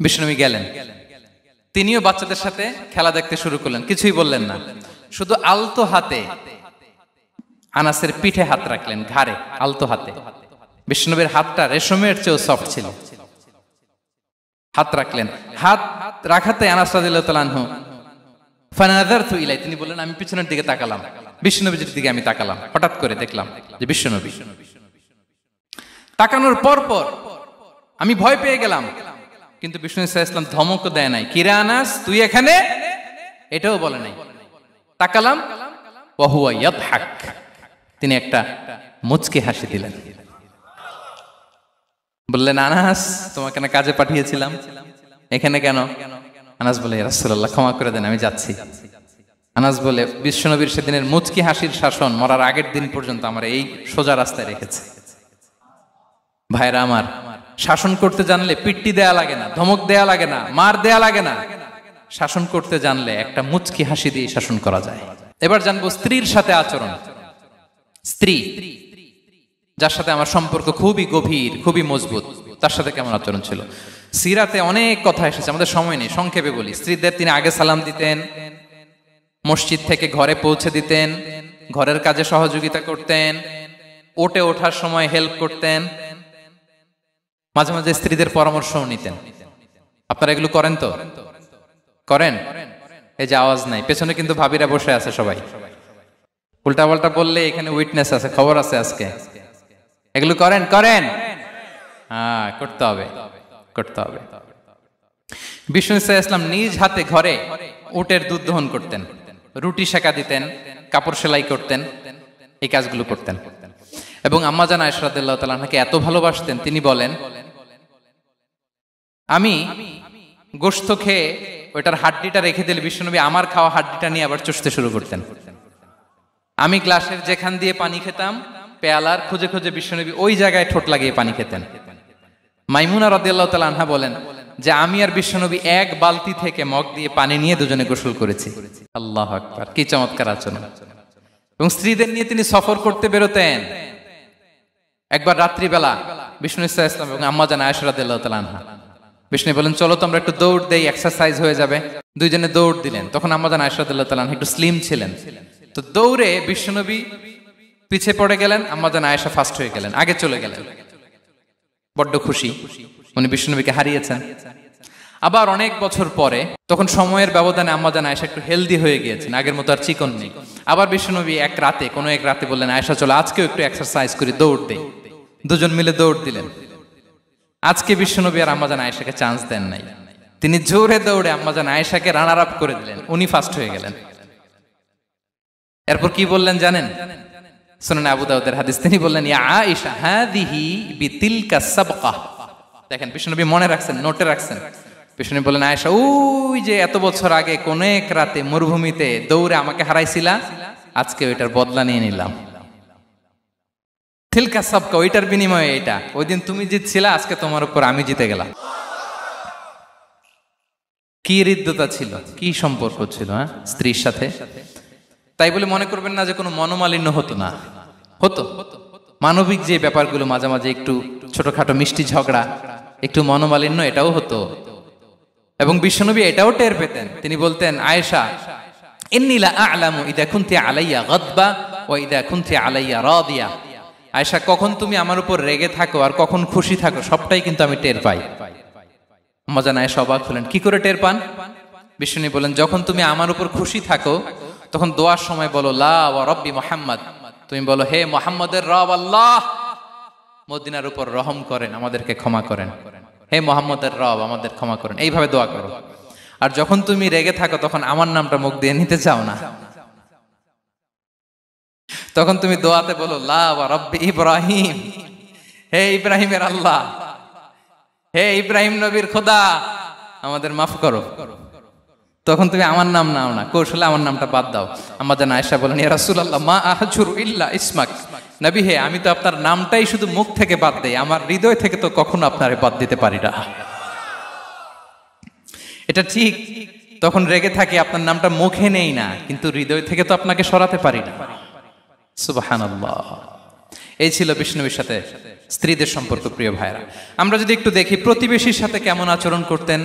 বিষ্ণুনবী গেলেন, তিনিও বাচ্চাদের সাথে খেলা দেখতে শুরু করলেন, কিছুই বললেন না, শুধু আলতো হাতে আনাসের পিঠে হাত রাখলেন, ঘাড়ে আলতো হাতে। বিষ্ণুনবীর হাতটা রেশমের চেয়েও সফট ছিল। হাত রাখলেন, হাত রাখাতে আনাস রাদিয়াল্লাহু তাআলা আনহু ফানাযারতু ইলাই, তিনি বললেন আমি পিছনের দিকে তাকালাম, বিষ্ণুনবীর দিকে আমি তাকালাম। হঠাৎ করে দেখলাম যে বিষ্ণুনবী। তাকানোর পর পর আমি ভয় পেয়ে গেলাম, কিন্তু বিষ্ণু ইসলাম ধমক দেয় নাই, কিরে আনাস তুই এখানে, এটাও বলে নাই। তাকালাম, ওয়া হুয়া ইয়াদহাক, তিনি একটা মুচকি হাসি দিলেন। বললেন আনাস তোমাকে না কাজে পাঠিয়েছিলাম, এখানে কেন? আনাস বলে ইয়া রাসূলুল্লাহ ক্ষমা করে দেন, আমি যাচ্ছি। আনাস বলে বিশ্বনবীর সেদিনের মুচকি হাসির শাসন মরার আগের দিন পর্যন্ত আমার এই সোজা রাস্তায় রেখেছে। ভাইরা আমার, শাসন করতে জানলে পিট্টি দেয়া লাগে না, ধমক দেয়া লাগে না, মার দেয়া লাগে না। শাসন করতে জানলে একটা মুচকি হাসি দিয়ে শাসন করা যায়। এবার জানবো স্ত্রীর সাথে আচরণ। স্ত্রী যার সাথে আমার সম্পর্ক খুবই গভীর, খুবই মজবুত, তার সাথে কেমন আচরণ ছিল? সিরাতে অনেক কথা এসেছে, আমাদের সময় নেই, সংক্ষেপে বলি। স্ত্রীদের তিনি আগে সালাম দিতেন, মসজিদ থেকে ঘরে পৌঁছে দিতেন, ঘরের কাজে সহযোগিতা করতেন, ওঠে ওঠার সময় হেল্প করতেন, মাঝে মাঝে স্ত্রীদের পরামর্শও নিতেন। আপনারা এগুলো করেন তো? করেন? এই যে আওয়াজ নাই, পেছনে কিন্তু ভাবিরা বসে আছে সবাই। উল্টা পাল্টা বললে এখানে উইটনেস আছে, খবর আছে আজকে। এগুলো করেন? করেন? হ্যাঁ, করতে হবে, করতে হবে। বিষ্ণু ইসলাম নিজ হাতে ঘরে উটের দুধ দহন করতেন, রুটি সেকা দিতেন, কাপড় সেলাই করতেন, এই কাজগুলো করতেন। এবং আম্মা জান আয়েশা রাদিয়াল্লাহু তাআলা আনহাকে এত ভালোবাসতেন, তিনি বলেন, আমি গোশত খেয়ে ওইটার হাড্ডিটা রেখে দিলে বিশ্বনবী আমার খাওয়া হাড্ডিটা নিয়ে আবার চষতে শুরু করতেন। আমি গ্লাসের যেখান দিয়ে পানি খেতাম, পেয়ালার খুঁজে খুঁজে বিশ্বনবী ওই জায়গায় ঠোঁট লাগিয়ে পানি খেতেন। মাইমুনা রাদিয়াল্লাহু তাআলা আনহা বলেন যে আমি আর বিশ্বনবী এক বালতি থেকে মগ দিয়ে পানি নিয়ে দুজনে গোসল করেছি। আল্লাহু আকবার, কি চমৎকার আচরণ। এবং স্ত্রীদের নিয়ে তিনি সফর করতে বেরোতেন। একবার রাত্রিবেলা বিষ্ণু সাল্লাল্লাহু আলাইহি ওয়াসাল্লাম এবং আম্মা জান আয়েশা রাদিয়াল্লাহু তাআলা আনহা, বিষ্ণু বলেন চলো তো আমরা একটু দৌড় দেই, এক্সারসাইজ হয়ে যাবে। দুইজনে দৌড় দিলেন। তখন আম্মা জান আয়েশা রাদিয়াল্লাহু তাআলা আনহা একটু স্লিম ছিলেন, তো দৌড়ে বিশ্বনবী পিছে পড়ে গেলেন, আম্মা জান আয়েশা ফার্স্ট হয়ে গেলেন, আগে চলে গেলেন। বড্ড খুশি, উনি বিশ্বনবীকে হারিয়েছেন। আবার অনেক বছর পরে, তখন সময়ের ব্যবধানে আম্মা জান আয়েশা একটু হেলদি হয়ে গিয়েছেন, আগের মতো আর চিকন নেই। আবার বিশ্বনবী কোনো এক রাতে বললেন, আয়েশা চলো আজকেও একটু এক্সারসাইজ করি, দৌড় দেই। দুজন মিলে দৌড় দিলেন। আজকে বিশ্বনবী আর আম্মা জান আয়েশাকে চান্স দেন নাই, তিনি জোরে দৌড়ে আম্মা জান আয়েশাকে রানার আপ করে দিলেন, উনি ফার্স্ট হয়ে গেলেন। এরপর কি বললেন জানেন? সুনানে আবু দাউদের হাদিস, তিনি বললেন ইয়া আয়েশা হাদিহি বিতিলকা সাবকা। দেখেন বিশ্বনবী মনে রাখছেন, নোটে রাখছেন। বিশ্বনবী বললেন আয়েশা, ওই যে এত বছর আগে কোন এক রাতে মরুভূমিতে দৌড়ে আমাকে হারাইছিলা, আজকে ওইটার বদলা নিয়ে নিলাম। তিলকা সাবকা, ওইটার বিনিময়ে এটা। ওই দিন তুমি জিতছিলা, আজকে তোমার উপর আমি জিতে গেলাম। কি হৃদ্যতা ছিল, কি সম্পর্ক ছিল স্ত্রীর সাথে। তাই বলে মনে করবেন না যে কোনো মনোমালিন্য হতো না, হতো। মানবিক যে ব্যাপারগুলো, মাঝে মাঝে একটু ছোটখাটো মিষ্টি ঝগড়া, একটু মনোমালিন্য, এটাও হতো। এবং বিশ্বনবী এটাও টের পেতেন। তিনি বলতেন আয়েশা, ইন্নী লা আ'লামু ইযা কুনতি আলাইয়া গাদবা ওয়া ইযা কুনতি আলাইয়া রাদিয়া। আয়েশা, কখন তুমি আমার উপর রেগে থাকো আর কখন খুশি থাকো সবটাই কিন্তু আমি টের পাই। আম্মা জান আয়েশা অবাক হলেন, কি করে টের পান? বিশ্বনবী বলেন, যখন তুমি আমার উপর খুশি থাকো তখন দোয়ার সময় বলো লা ওয়া রাব্বি মুহাম্মদ, তুমি বলো হে মুহাম্মদের রব আল্লাহ, মদিনার উপর রহম করেন, আমাদেরকে ক্ষমা করেন। হে মুহাম্মদের রব, আমাদের ক্ষমা করেন, এইভাবে দোয়া করো। আর যখন তুমি রেগে থাকো তখন আমার নামটা মুখ দিয়ে নিতে চাও না, তখন তুমি দোয়াতে বলো লা ওয়া রাব্বি ইব্রাহিম, হে ইব্রাহিমের আল্লাহ, হে ইব্রাহিম নবীর খোদা, আমাদের মাফ করো। তখন তুমি আমার নাম নাও না, কৌশলে আমার নামটা বাদ দাও। আম্মা জান আয়েশা বলেন, ইয়া রাসূলুল্লাহ মা আহজুরু ইল্লা ইসমাক। নবী হে, আমি তো আপনার নামটাই শুধু মুখ থেকে বাদ দেই, আমার হৃদয় থেকে তো কখনো আপনারে বাদ দিতে পারি না। এটা ঠিক, তখন রেগে থাকি, আপনার নামটা মুখে নেই না, কিন্তু হৃদয় থেকে তো আপনাকে সরাতে পারি না। সুবহানাল্লাহ। এই ছিল বিষ্ণুবীর সাথে স্ত্রীদের সম্পর্ক। প্রিয় ভাইরা, আমরা যদি একটু দেখি প্রতিবেশীর সাথে কেমন আচরণ করতেন।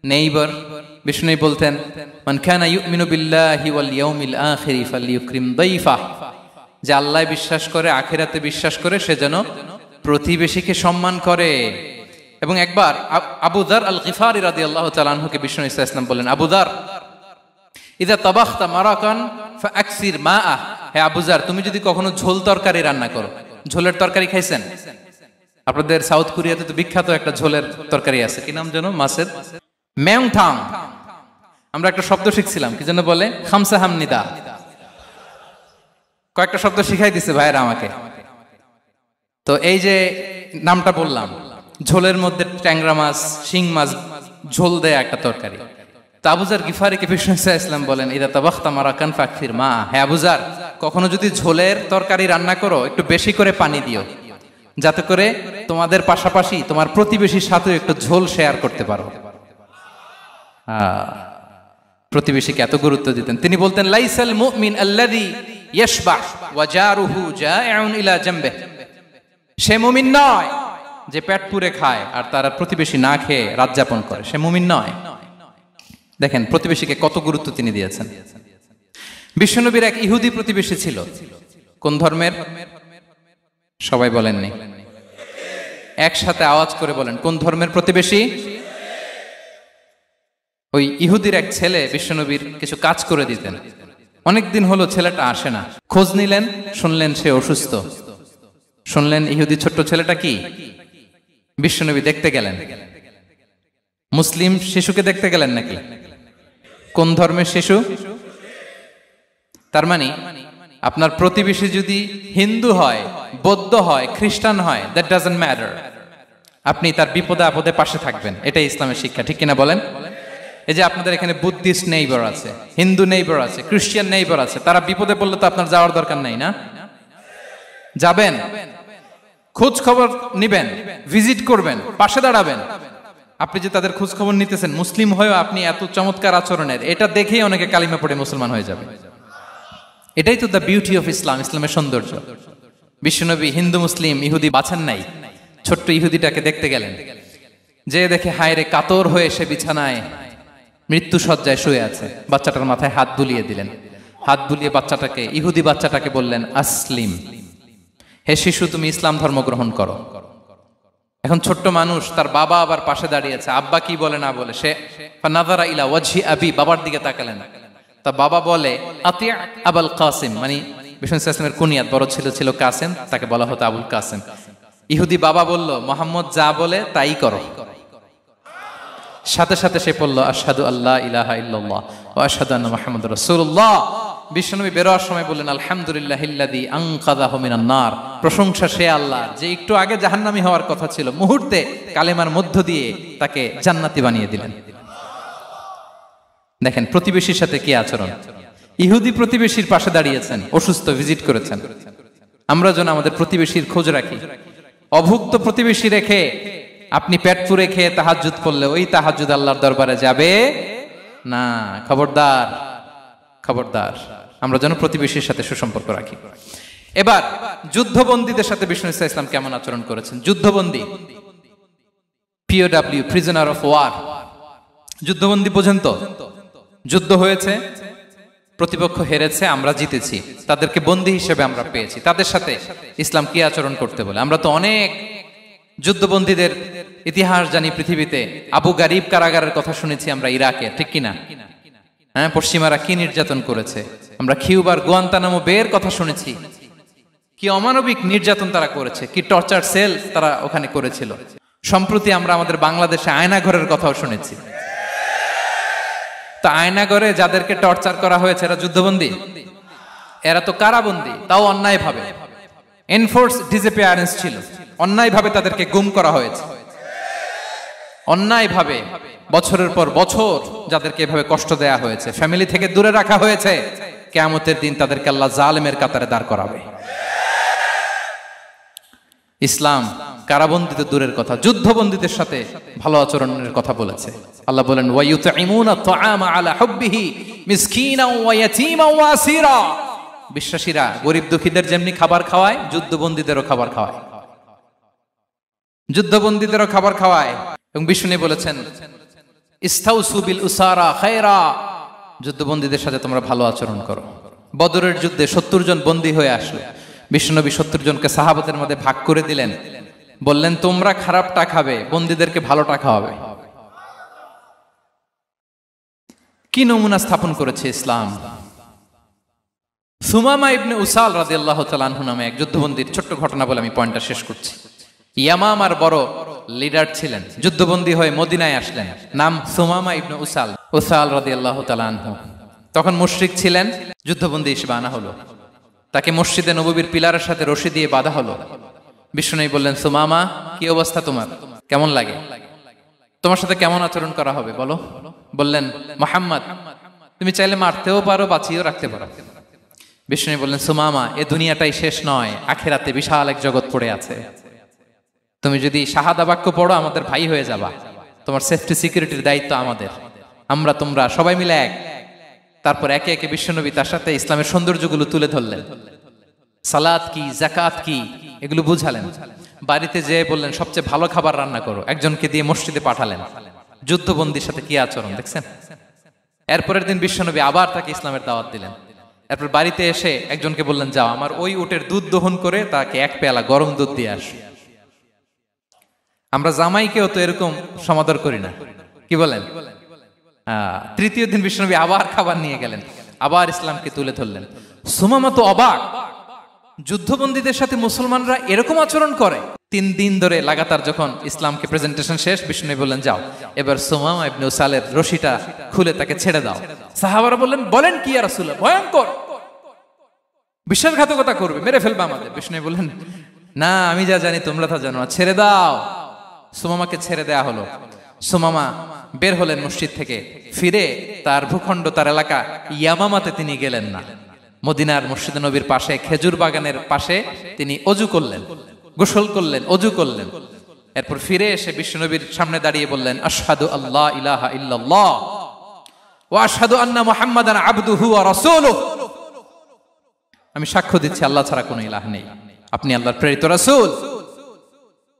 নেইবার, বিষ্ণু বলতেন মান কানা ইউমিনু বিল্লাহি ওয়াল ইয়াউমিল আখির ফালইউকরিম দাইফা, যে আল্লাহ বিশ্বাস করে, আখিরাতে বিশ্বাস করে, সে যেন প্রতিবেশীকে সম্মান করে। এবং একবার আবু যার আল গিফারি রাদিয়াল্লাহু তাআলা আনহুকে বিষ্ণু সাল্লাল্লাহু আলাইহি ওয়াসাল্লাম বললেন, আবু যার ইযা তাবাখতা মারাকান ফাআকসির মাআ। হে আবু যার, তুমি যদি কখনো ঝোল তরকারি রান্না করো, ঝোলের তরকারি খাইছেন? আপনাদের সাউথ কোরিয়াতে তো বিখ্যাত একটা ঝোলের তরকারি আছে, কি নাম যেন, মাছের মেয়ংথাং। আমরা একটা শব্দ শিখছিলাম, কি যেন বলে, খামসা হামনিদা। কয়েকটা শব্দ শিখাই দিছে ভাইয়েরা আমাকে। তো এই যে নামটা বললাম, ঝোলের মধ্যে ট্যাংরা মাছ, শিং মাছ ঝোল দেয়া একটা তরকারি। তো আবু যার গিফারিকে বিষ্ণু সাল্লাল্লাহু আলাইহি ওয়াসাল্লাম বলেন, ইদা তাবাখতা মারাকান ফাকফির মা। হে আবু যার, কখনো যদি ঝোলের তরকারি রান্না করো, একটু বেশি করে পানি দিও, যাতে করে তোমাদের পাশাপাশি তোমার প্রতিবেশীর সাথে একটু ঝোল শেয়ার করতে পারো। প্রতিবেশীকে এত গুরুত্ব দিতেন। তিনি বলতেন, লাইসাল মুমিন আল্লাযী ইয়াশবা ওয়া জারুহু জাইউন ইলা জামবিহি। সে মুমিন নয় যে পেট পুরে খায় আর তার প্রতিবেশী না খেয়ে রাত যাপন করে, সে মুমিন নয়। দেখেন প্রতিবেশীকে কত গুরুত্ব তিনি দিয়েছেন। বিশ্বনবীর এক ইহুদি প্রতিবেশী ছিল। কোন ধর্মের? সবাই বলেননি, একসাথে আওয়াজ করে বলেন, কোন ধর্মের প্রতিবেশী? ওই ইহুদির এক ছেলে বিশ্বনবীর কিছু কাজ করে দিতেন। অনেকদিন হলো ছেলেটা আসে না। খোঁজ নিলেন, শুনলেন সে অসুস্থ। শুনলেন ইহুদি ছোট্ট ছেলেটা কি, বিশ্বনবী দেখতে গেলেন। মুসলিম শিশুকে দেখতে গেলেন নাকি? কোন ধর্মের শিশু? তার মানে আপনার প্রতিবেশী যদি হিন্দু হয়, বৌদ্ধ হয়, খ্রিস্টান হয়, দ্যাট ডাজন্ট ম্যাটার। আপনি তার বিপদে আপদে পাশে থাকবেন, এটাই ইসলামের শিক্ষা, ঠিক কিনা বলেন? এই যে আপনাদের এখানে বুদ্ধিস্ট নেইবার আছে, হিন্দু নেইবার আছে, খ্রিস্টান নেইবার আছে, তারা বিপদে পড়লে তো আপনার যাওয়ার দরকার নাই, না? যাবেন, খোঁজ খবর নিবেন, ভিজিট করবেন, পাশে দাঁড়াবেন। আপনি যে তাদের খোঁজ খবর নিতেছেন, মুসলিম হয়েও আপনি এত চমৎকার আচরণের, এটা দেখেই অনেকে কালিমা পড়ে মুসলমান হয়ে যাবে। এটাই তো দ্য বিউটি অফ ইসলাম, ইসলামের সৌন্দর্য। বিশ্বনবী হিন্দু মুসলিম ইহুদি বাছেন নাই, ছোট্ট ইহুদিটাকে দেখতে গেলেন, যে দেখে হায় রে, কাতর হয়ে সে বিছানায় মৃত্যু শয্যায় শুয়ে আছে, বাচ্চাটার মাথায় হাত বুলিয়ে দিলেন। হাত বুলিয়ে বাচ্চাটাকে, ইহুদি বাচ্চাটাকে বললেন, আসলিম, হে শিশু তুমি ইসলাম ধর্ম গ্রহণ করো। এখন ছোট্ট মানুষ, তার বাবা আবার পাশে দাঁড়িয়ে আছে, আব্বা কি বলে না বলে, সে নাযারা ইলা ওয়াজহি আবি, বাবার দিকে তাকালেন। তা বাবা বলে আতি আবুল কাসিম, মানে বিষ্ণু ইসলামের কুনিয়াত, বড় ছিল ছিল কাসিম, তাকে বলা হতো আবুল কাসিম। ইহুদি বাবা বলল, মোহাম্মদ যা বলে তাই করো। সাথে সাথে সে পড়ল আশহাদু আল্লাহ ইলাহা ইল্লাল্লাহ ওয়া আশহাদু আন্না মুহাম্মাদুর রাসূলুল্লাহ। বিশ্বনবী বেরোয়ার সময় বললেন, আলহামদুলিল্লাহিল্লাযী আনকাযাহু মিনান নার, প্রশংসা সে আল্লাহর যে একটু আগে জাহান্নামী হওয়ার কথা ছিল, মুহূর্তে কালেমার মধ্য দিয়ে তাকে জান্নাতি বানিয়ে দিলেন। দেখেন প্রতিবেশীর সাথে কি আচরণ। ইহুদি প্রতিবেশীর পাশে দাঁড়িয়েছেন, অসুস্থ, ভিজিট করেছেন। আমরা যেন আমাদের প্রতিবেশীর খোঁজ রাখি। অভুক্ত প্রতিবেশী রেখে আপনি পেট পুরে খেয়ে তাহাজ্জুদ পড়লে ওই তাহাজ্জুদ আল্লাহর দরবারে যাবে না। খবরদার, খবরদার, আমরা যেন প্রতিবেশীর সাথে সুসম্পর্ক রাখি। এবার যুদ্ধবন্দীদের সাথে বিষ্ণু ইসলাম কেমন আচরণ করেছেন। যুদ্ধবন্দী, POW, প্রিজনার অফ ওয়ার, যুদ্ধবন্দী পর্যন্ত যুদ্ধ হয়েছে, প্রতিপক্ষ হেরেছে, আমরা জিতেছি, তাদেরকে বন্দী হিসেবে আমরা পেয়েছি, তাদের সাথে ইসলাম কি আচরণ করতে বলে। আমরা তো অনেক যুদ্ধবন্দীদের ইতিহাস জানি পৃথিবীতে। আবু গারিব কারাগারের কথা শুনেছি আমরা ইরাকে, ঠিক কিনা? হ্যাঁ, পশ্চিমারা কি নির্যাতন করেছে। আমরা কিউবার গুয়ান্তানামো বের কথা শুনেছি, কি অমানবিক নির্যাতন তারা করেছে, কি টর্চার সেল তারা ওখানে করেছিল। সম্প্রতি আমরা আমাদের বাংলাদেশে আয়নাঘরের কথাও শুনেছি। তো আয়নাঘরে যাদেরকে টর্চার করা হয়েছে এরা যুদ্ধবন্দী? এরা তো কারাবন্দী, তাও অন্যায় ভাবে। এনফোর্স ডিসঅ্যাপিয়ারেন্স ছিল, অন্যায় ভাবে তাদেরকে গুম করা হয়েছে। অন্যায় ভাবে বছরের পর বছর যাদেরকে এভাবে কষ্ট দেয়া হয়েছে, ফ্যামিলি থেকে দূরে রাখা হয়েছে, কিয়ামতের দিন তাদেরকে আল্লাহ জালেমের কাতারে দাঁড় করাবে। ইসলাম কারাবন্দী তো দূরের কথা, যুদ্ধবন্দীদের সাথে ভালো আচরণের কথা বলেছে। আল্লাহ বলেন, ওয়া ইউতঈমুনা তুআমা আলা হুব্বিহি মিসকিনাও ওয়া ইয়াতীমান ওয়া আসীরা। বিশ্বাসীরা গরিব দুঃখীদের যেমনি খাবার খাওয়ায়, যুদ্ধবন্দীদেরও খাবার খাওয়ায়, যুদ্ধবন্দীদেরও খাবার খাওয়ায়। এবং বিষ্ণু বলেছেন, ইস্তাউসু বিল উসারা খায়রা, যুদ্ধবন্দীদের সাথে তোমরা ভালো আচরণ করো। বদরের যুদ্ধে 70 জন বন্দী হয়ে আসলো। বিশ্বনবী 70 জনকে সাহাবাদের মধ্যে ভাগ করে দিলেন, বললেন তোমরা খারাপটা খাবে, বন্দীদেরকে ভালোটা খাওয়াবে। কি নমুনা স্থাপন করেছে ইসলাম। সুমামা ইবনে উসাল রাদিয়াল্লাহু তাআলা আনহু নামে এক যুদ্ধবন্দীর ছোট্ট ঘটনা বলে আমি পয়েন্টটা শেষ করছি। ইয়ামামার বড় লিডার ছিলেন, যুদ্ধবন্দী হয়ে মদিনায় আসলেন, নাম সুমামা ইবনে উসাল রাদিয়াল্লাহু তাআলা আনহু। তখন মুশরিক ছিলেন, যুদ্ধবন্দী হিসেবে আনা হলো। তাকে মসজিদে নববীর পিলারের সাথে রশি দিয়ে বাঁধা হলো। বিষ্ণু বললেন, সুমামা কি অবস্থা তোমার, কেমন লাগে, তোমার সাথে কেমন আচরণ করা হবে বলো। বললেন, মুহাম্মদ তুমি চাইলে মারতেও পারো, বাঁচিয়েও রাখতে পারো। বিষ্ণু বললেন, সুমামা এ দুনিয়াটাই শেষ নয়, আখিরাতে বিশাল এক জগৎ পড়ে আছে। তুমি যদি শাহাদা বাক্য পড়ো আমাদের ভাই হয়ে যাবা, তোমার সেফটি সিকিউরিটির দায়িত্ব আমাদের, আমরা তোমরা সবাই মিলে এক। তারপর একে একে বিশ্বনবী তার সাথে ইসলামের সৌন্দর্যগুলো তুলে ধরলেন। সালাত কি, যাকাত কি, এগুলো বুঝালেন। বাড়িতে যেয়ে বললেন সবচেয়ে ভালো খাবার রান্না করো, একজনকে দিয়ে মসজিদে পাঠালেন। যুদ্ধবন্দীর সাথে কি আচরণ দেখছেন। এরপরের দিন বিশ্বনবী আবার তাকে ইসলামের দাওয়াত দিলেন। এরপর বাড়িতে এসে একজনকে বললেন, যাও আমার ওই উটের দুধ দহন করে তাকে এক পেয়ালা গরম দুধ দিয়ে আস। আমরা জামাইকেও তো এরকম সমাদর করি না, কি বলেন। তৃতীয় দিন বিশ্বনবী আবার খাবার নিয়ে গেলেন, আবার ইসলামকে তুলে ধরলেন। সুমামা তো অবাক, যুদ্ধবন্দীদের সাথে মুসলমানরা এরকম আচরণ করে। 3 দিন ধরে লাগাতার যখন ইসলামকে প্রেজেন্টেশন শেষ, বিষ্ণু বললেন, যাও এবার সুমামা ইবনে উসালের রশিটা খুলে তাকে ছেড়ে দাও। সাহাবারা বললেন, বলেন কি ইয়া রাসূলুল্লাহ, ভয়ঙ্কর। বিশ্বাসঘাতকতা করবে, মেরে ফেলবে আমাদের। বিষ্ণু বললেন, না, আমি যা জানি তোমরা তা জানো না, ছেড়ে দাও। সুমামাকে ছেড়ে দেয়া হলো। সুমামা বের হলেন মসজিদ থেকে, ফিরে তার ভূখণ্ড, তার এলাকা ইয়ামামাতে তিনি গেলেন না। মদিনার মসজিদে নবীর পাশে খেজুর বাগানের পাশে তিনি অজু করলেন, গোসল করলেন, অজু করলেন। এরপর ফিরে এসে বিশ্বনবীর সামনে দাঁড়িয়ে বললেন, আশহাদু আল্লাহ ইলাহা ইল্লাল্লাহ ওয়া আশহাদু আন্না মুহাম্মাদান আবদুহু ওয়া রাসূলুহু। আমি সাক্ষ্য দিচ্ছি আল্লাহ ছাড়া কোনো ইলাহ নেই, আপনি আল্লাহর প্রেরিত রাসূল।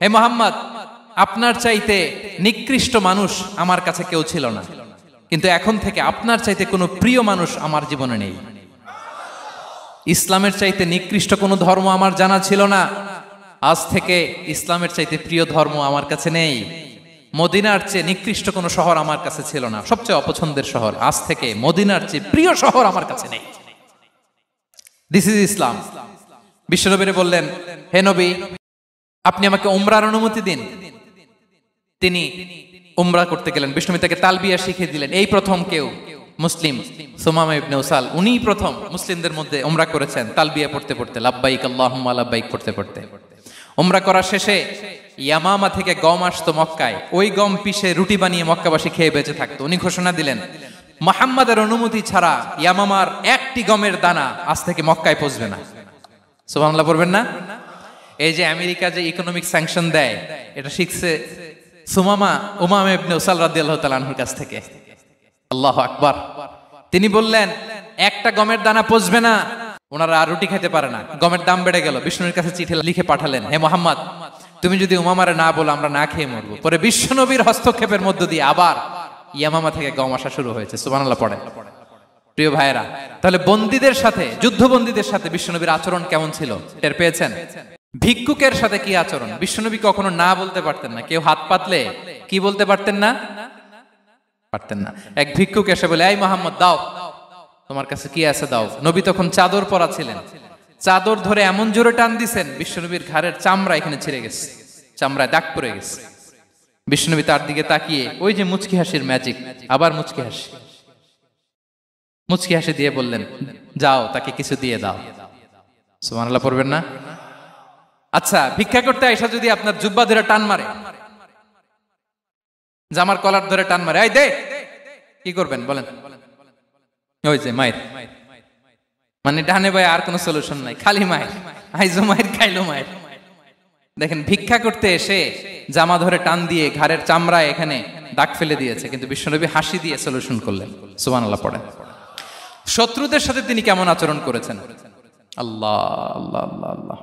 হে মুহাম্মদ, আপনার চাইতে নিকৃষ্ট মানুষ আমার কাছে কেউ ছিল না, কিন্তু এখন থেকে আপনার চাইতে কোনো প্রিয় মানুষ আমার জীবনে নেই। ইসলামের চাইতে নিকৃষ্ট কোনো ধর্ম আমার জানা ছিল না, আজ থেকে ইসলামের চাইতে প্রিয় ধর্ম আমার কাছে নেই। মদিনার চেয়ে নিকৃষ্ট কোনো শহর আমার কাছে ছিল না, সবচেয়ে অপছন্দের শহর, আজ থেকে মদিনার চেয়ে প্রিয় শহর আমার কাছে নেই। দিস ইজ ইসলাম। বিশ্বনবী বললেন, হে নবী, আপনি আমাকে উমরার অনুমতি দিন। তিনি উমরা করতে গেলেন। বিষ্ণু তাকে তালবিয়া শিখিয়ে দিলেন। এই প্রথম কেউ মুসলিম, সুমামা ইবনে উসাল, উনিই প্রথম মুসলিমদের মধ্যে উমরা করেছেন তালবিয়া পড়তে পড়তে, লাব্বাইক আল্লাহুম্মা লাব্বাইক পড়তে পড়তে। উমরা করা শেষে ইয়ামামা থেকে গম আসতো মক্কায়, ওই গম পিষে রুটি বানিয়ে মক্কাবাসী খেয়ে বেঁচে থাকতো। উনি ঘোষণা দিলেন, মুহাম্মাদের অনুমতি ছাড়া ইয়ামামার একটি গমের দানা আজ থেকে মক্কায় পৌঁছবে না। সুবহানাল্লাহ পড়বেন না? এই যে আমেরিকা যে ইকোনমিক স্যাংশন দেয়, এটা শিখছে সুমামা উমামা ইবনে উসাল রাদিয়াল্লাহু তাআলা আনহুর কাছ থেকে। আল্লাহু আকবার। তিনি বললেন, একটা গমের দানা পচবে না, ওনারা আর রুটি খেতে পারে না। গমের দাম বেড়ে গেল। বিষ্ণুর কাছে চিঠি লিখে পাঠালেন, হে মুহাম্মদ, তুমি যদি উমামারে না বলো আমরা না খেয়ে মরবো। পরে বিশ্বনবীর হস্তক্ষেপের মধ্য দিয়ে আবার ইয়ামামা থেকে গম আসা শুরু হয়েছে। সুবহানাল্লাহ পড়েন। প্রিয় ভাইয়েরা, তাহলে বন্দীদের সাথে, যুদ্ধবন্দীদের সাথে বিশ্বনবীর আচরণ কেমন ছিল টের পেয়েছেন? ভিক্ষুকের সাথে কি আচরণ? বিশ্বনবী কখনো না বলতে পারতেন না। কেউ হাত পাতলে কি বলতে পারতেন না? পারতেন না। এক ভিক্ষুক এসে বলে, এই মুহাম্মদ, দাও, তোমার কাছে কি আছে দাও। নবী তখন চাদর পরা ছিলেন। চাদর ধরে এমন জোরে টান দিছেন, বিশ্বনবীর ঘাড়ের চামড়া এখানে ছিঁড়ে গেছে, চামড়ায় দাগ পড়ে গেছে। বিশ্বনবী তার দিকে তাকিয়ে, ওই যে মুচকি হাসির ম্যাজিক, আবার মুচকি হাসি, মুচকি হাসি দিয়ে বললেন, যাও, তাকে কিছু দিয়ে দাও। সুবহানাল্লাহ পড়বেন না? আচ্ছা, ভিক্ষা করতে আইসা যদি আপনার জুব্বা ধরে টান মারে, জামার কলার ধরে টান মারে, এই দে, কি করবেন বলেন? ওই যে মায়ের, মানে ডানে ভাই আর কোনো সলিউশন নাই, খালি মায়ের, আইজো মায়ের, খাইলো মায়ের। দেখেন, ভিক্ষা করতে এসে জামা ধরে টান দিয়ে ঘাড়ের চামড়ায় এখানে দাগ ফেলে দিয়েছে, কিন্তু বিশ্বনবী হাসি দিয়ে সলিউশন করলেন। সুবহানাল্লাহ পড়েন। শত্রুদের সাথে তিনি কেমন আচরণ করেছেন? আল্লাহ আল্লাহ আল্লাহ আল্লাহ।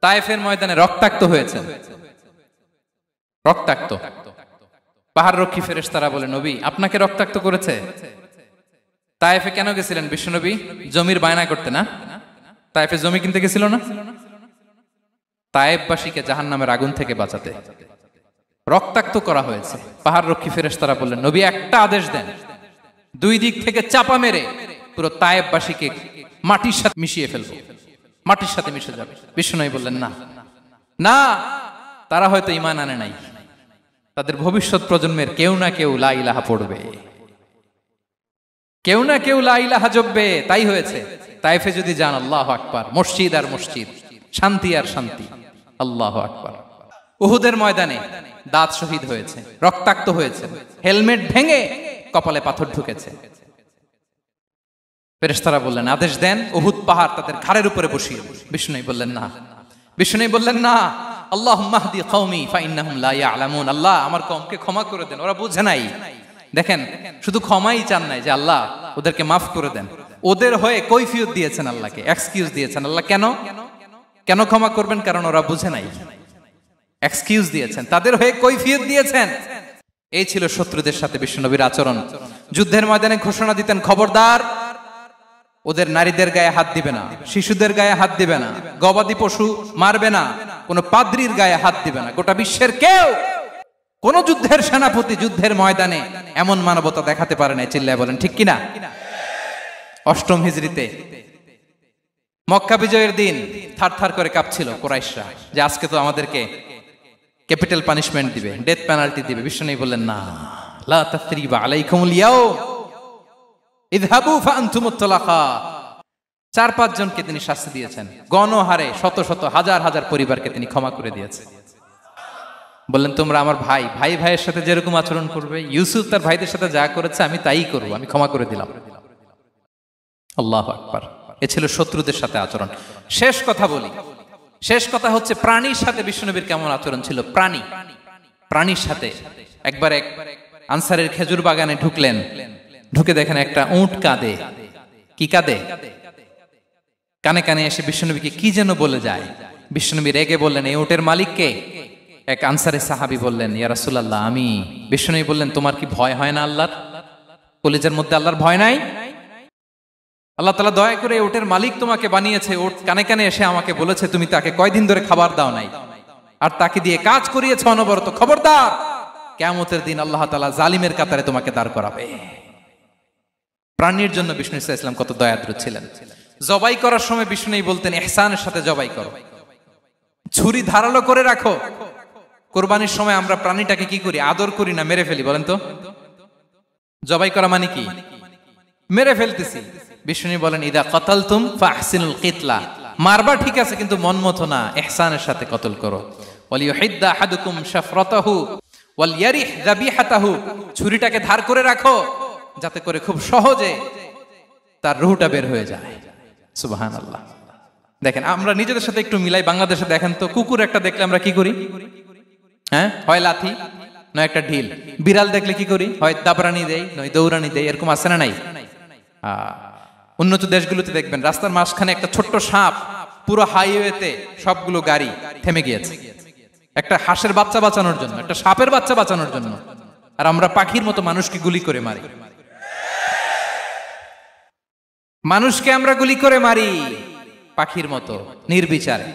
তায়েফের ময়দানে রক্তাক্ত হয়েছে, রক্তাক্ত। পাহাড় রক্ষী ফেরেশতারা বলে, নবী, আপনাকে রক্তাক্ত করেছে? তায়েফে কেন গেছিলেন বিশ্বনবী? জমির বায়না করতে না? তায়েফে জমি কিনতে গেছিল না? তায়েফবাসীকে জাহান্নামের আগুন থেকে বাঁচাতে রক্তাক্ত করা হয়েছে। পাহাড় রক্ষী ফেরেশতারা বললেন, নবী, একটা আদেশ দেন, দুই দিক থেকে চাপা মেরে পুরো তায়েফবাসীকে মাটির সাথে মিশিয়ে ফেলবো, মাটির সাথে মিশে যাবে। বিশ্বনবী বললেন, না না, তারা হয়তো ঈমান আনে নাই, তাদের ভবিষ্যৎ প্রজন্মের কেউ না কেউ লা ইলাহা পড়বে, কেউ না কেউ লা ইলাহা জপবে। তাই হয়েছে। তায়েফে যদি যান, আল্লাহু আকবার, মসজিদ আর মসজিদ, শান্তি আর শান্তি। আল্লাহু আকবার। উহুদের ময়দানে দাঁত শহীদ হয়েছে, রক্তাক্ত হয়েছে, হেলমেট ভেঙে কপালে পাথর ঢুকেছে। ফেরেশতারা বললেন, আদেশ দেন, উহুদ পাহাড় তাদের ঘাড়ের উপরে বসিয়ে। বিষ্ণু বললেন, না। বিষ্ণু বললেন, না, আল্লাহুম্মা হদি কওমি ফাইন্নাহুম লা ইয়ালামুন। আল্লাহ, আমার কওমকে ক্ষমা করে দেন, ওরা বুঝে নাই। দেখেন, শুধু ক্ষমাই চান নাই যে আল্লাহ ওদেরকে মাফ করে দেন, ওদের হয়ে কৈফিয়ত দিয়েছেন আল্লাহকে, এক্সকিউজ দিয়েছেন। আল্লাহ কেন কেন ক্ষমা করবেন? কারণ ওরা বুঝে নাই। এক্সকিউজ দিয়েছেন, তাদের হয়ে কৈফিয়ত দিয়েছেন। এই ছিল শত্রুদের সাথে বিশ্বনবীর আচরণ। যুদ্ধের ময়দানে ঘোষণা দিতেন, খবরদার, ওদের নারীদের গায়ে হাত দিবে না, শিশুদের গায়ে হাত দিবে না, গবাদি পশু মারবে না, কোন পাদ্রীর গায়ে হাত দিবে না। গোটা বিশ্বের কেউ, কোন যুদ্ধের সেনাপতি যুদ্ধের ময়দানে এমন মানবতা দেখাতে পারে না। চিল্লায় বলেন ঠিক কিনা? অষ্টম হিজরিতে মক্কা বিজয়ের দিন থারথার করে কাঁপছিল কুরাইশরা, যে আজকে তো আমাদেরকে ক্যাপিটাল পানিশমেন্ট দিবে, ডেথ পেনাল্টি দিবে। বিশ্বনবী বললেন, না, লা তাসরিবা আলাইকুমুল ইয়াউম, ইযহাবু ফাআনতুমুত তুলাকা। 4-5 জনকে তিনি শাস্তি দিয়েছেন, গণহারে শত শত হাজার হাজার পরিবারকে তিনি ক্ষমা করে দিয়েছেন। বললেন তোমরা আমার ভাই, ভাই ভাইয়ের সাথে যেরকম আচরণ করবে, ইউসুফ তার ভাইদের সাথে যা করেছে আমি তাই করব, আমি ক্ষমা করে দিলাম। আল্লাহু আকবার। এ ছিল শত্রুদের সাথে আচরণ। শেষ কথা বলি, শেষ কথা হচ্ছে প্রাণীর সাথে বিশ্বনবীর কেমন আচরণ ছিল। প্রাণীর সাথে একবার এক আনসারের খেজুর বাগানে ঢুকলেন, ঢুকে দেখেন একটা উট কাঁদে। কি কাঁদে? কানে কানে এসে বিশ্বনবীকে কি যেন বলে যায়। বিশ্বনবী রেগে বললেন, এই উটের মালিক কে? এক আনসারের সাহাবী বললেন, ইয়া রাসূলুল্লাহ আমি। বিশ্বনবী বললেন, তোমার কি ভয় হয় না আল্লাহর? কলিজার মধ্যে আল্লাহর ভয় নাই? আল্লাহ তাআলা দয়া করে উটের মালিক তোমাকে বানিয়েছে, উট কানে কানে এসে আমাকে বলেছে তুমি তাকে কয়দিন ধরে খাবার দাও নাই, আর তাকে দিয়ে কাজ করিয়েছে অনবরত। খবরদার, কিয়ামতের দিন আল্লাহ তাআলা জালিমের কাতারে তোমাকে দাঁড় করাবে। প্রাণীর জন্য বিষ্ণু ইসা ইসলাম কত দয়াদ্র ছিলেন। জবাই করার সময় বিষ্ণু বলতেন ইহসানের সাথে জবাই করো, ছুরি ধারালো করে রাখো। কোরবানির সময় আমরা প্রাণীটাকে কি করি? আদর করি না মেরে ফেলি? বলেন তো, জবাই করা মানে কি? মেরে ফেলতেছি। বিষ্ণু বলেন ইদা কাতালতুম ফাহসিনুল কিতলা, মারবা ঠিক আছে কিন্তু মন মতো না, ইহসানের সাথে কতল করো। ওয়ালিয়ুহিদ্দা আহাদুকুম শাফরাতাহু ওয়ালইয়ারিহ যাবিহাতাহু, ছুরিটাকে ধার করে রাখো যাতে করে খুব সহজে তার রূহটা বের হয়ে যায়। সুবহানাল্লাহ। দেখেন আমরা নিজেদের সাথে একটু মিলাই। বাংলাদেশে দেখেন তো, কুকুর একটা দেখলে আমরা কি করি? হ্যাঁ, হয় লাথি নয় একটা ঢিল। বিড়াল দেখলে কি করি? হয় দাবরানি দেই নয় দৌড়ানি দেই। এরকম আছে না নাই? উন্নত দেশগুলোতে দেখবেন রাস্তার মাঝখানে একটা ছোট্ট সাপ, পুরো হাইওয়েতে সবগুলো গাড়ি থেমে গিয়েছে একটা হাঁসের বাচ্চা বাঁচানোর জন্য, একটা সাপের বাচ্চা বাঁচানোর জন্য। আর আমরা পাখির মতো মানুষকে গুলি করে মারি। মানুষকে আমরা গুলি করে মারি পাখির মতো নির্বিচারে।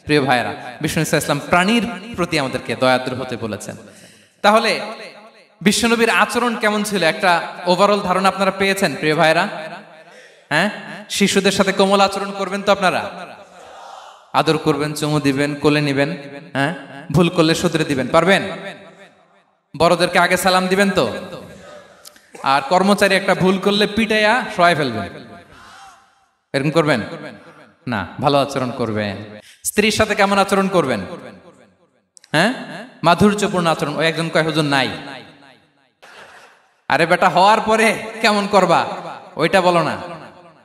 প্রিয় ভাইরা, বিষ্ণু ইসলাম প্রাণীর প্রতি আমাদেরকে দয়াদ্র হতে বলেছেন। তাহলে বিশ্বনবীর আচরণ কেমন ছিল একটা ওভারঅল ধারণা আপনারা পেয়েছেন প্রিয় ভাইরা? হ্যাঁ, শিশুদের সাথে কোমল আচরণ করবেন তো আপনারা? আদর করবেন, চুমু দিবেন, কোলে নিবেন, হ্যাঁ, ভুল করলে শুধরে দিবেন, পারবেন? বড়দেরকে আগে সালাম দিবেন তো? আর কর্মচারী একটা ভুল করলে পিটাইয়া শোয়াই ফেলবেন, এরকম করবেন না? ভালো আচরণ করবেন। স্ত্রীর সাথে কেমন আচরণ করবেন? হ্যাঁ, মাধুর্যপূর্ণ আচরণ। ওই একজন কয় হুজুর নাই। আরে বেটা, হওয়ার পরে কেমন করবা ওইটা বলো না।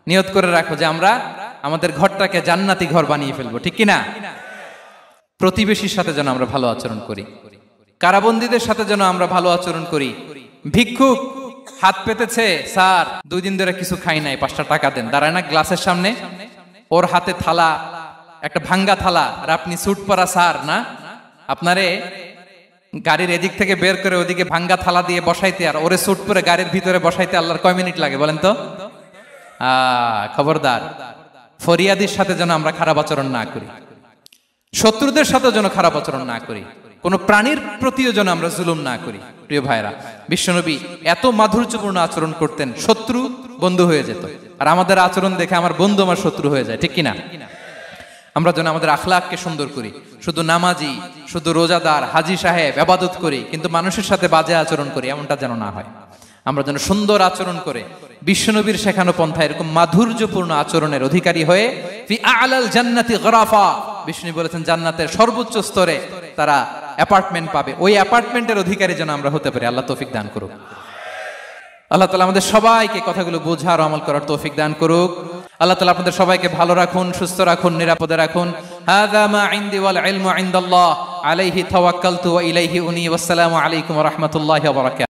নিয়ত করে রাখো যে আমরা আমাদের ঘরটাকে জান্নাতি ঘর বানিয়ে ফেলবো, ঠিক কিনা? প্রতিবেশীর সাথে যেন আমরা ভালো আচরণ করি, কারাবন্দীদের সাথে যেন আমরা ভালো আচরণ করি। ভিক্ষুক হাত পেতেছে, স্যার 2 দিন ধরে কিছু খাই নাই, 5টা টাকা দেন। দাঁড়ায় না গ্লাসের সামনে, ওর হাতে থালা, একটা ভাঙ্গা থালা, আর আপনি স্যুট পরা স্যার না, আপনারে গাড়ির এদিক থেকে বের করে ওদিকে ভাঙ্গা থালা দিয়ে বসাইতে আর ওরে স্যুট পরে গাড়ির ভিতরে বসাইতে আল্লাহর কয় মিনিট লাগে বলেন তো? খবরদার, ফরিয়াদির সাথে যেন আমরা খারাপ আচরণ না করি, শত্রুদের সাথে যেন খারাপ আচরণ না করি, কোন প্রাণীর প্রতিও যেন আমরা জুলুম না করি। প্রিয় ভাইরা, বিশ্বনবী এত মাধুর্যপূর্ণ আচরণ করতেন, শত্রু বন্ধু হয়ে যেত। আর আমাদের আচরণ দেখে আমার বন্ধু আমার শত্রু হয়ে যায়, ঠিক কিনা? আমরা যেন আমাদের আখলাককে সুন্দর করি। শুধু নামাজি, শুধু রোজাদার, হাজি সাহেব ইবাদত করি কিন্তু মানুষের সাথে বাজে আচরণ করি, এমনটা যেন না হয়। আমরা যেন সুন্দর আচরণ করে বিশ্বনবীর শেখানো পন্থা এরকম মাধুর্যপূর্ণ আচরণের অধিকারী হয়ে ফি আ'লাল জান্নাতি গরাফা, বিষ্ণু বলেছেন জান্নাতের সর্বোচ্চ স্তরে তারা অ্যাপার্টমেন্ট পাবে। ওই অ্যাপার্টমেন্টের অধিকারী যেন আমরা হতে পারি। আল্লাহ তৌফিক দান করুক। আল্লাহ তাআলা আমাদের সবাইকে কথাগুলো বোঝার আমল করার তৌফিক দান করুক। আল্লাহ তাআলা আপনাদের সবাইকে ভালো রাখুন, সুস্থ রাখুন, নিরাপদে রাখুন। হাযা মা ইনদি ওয়াল ইলমু ইনদাল্লাহ আলাইহি তাওয়াক্কালতু ওয়া ইলাইহি উনী। ওয়াসসালামু আলাইকুম ওয়া রাহমাতুল্লাহি ওয়া বারাকাতুহু।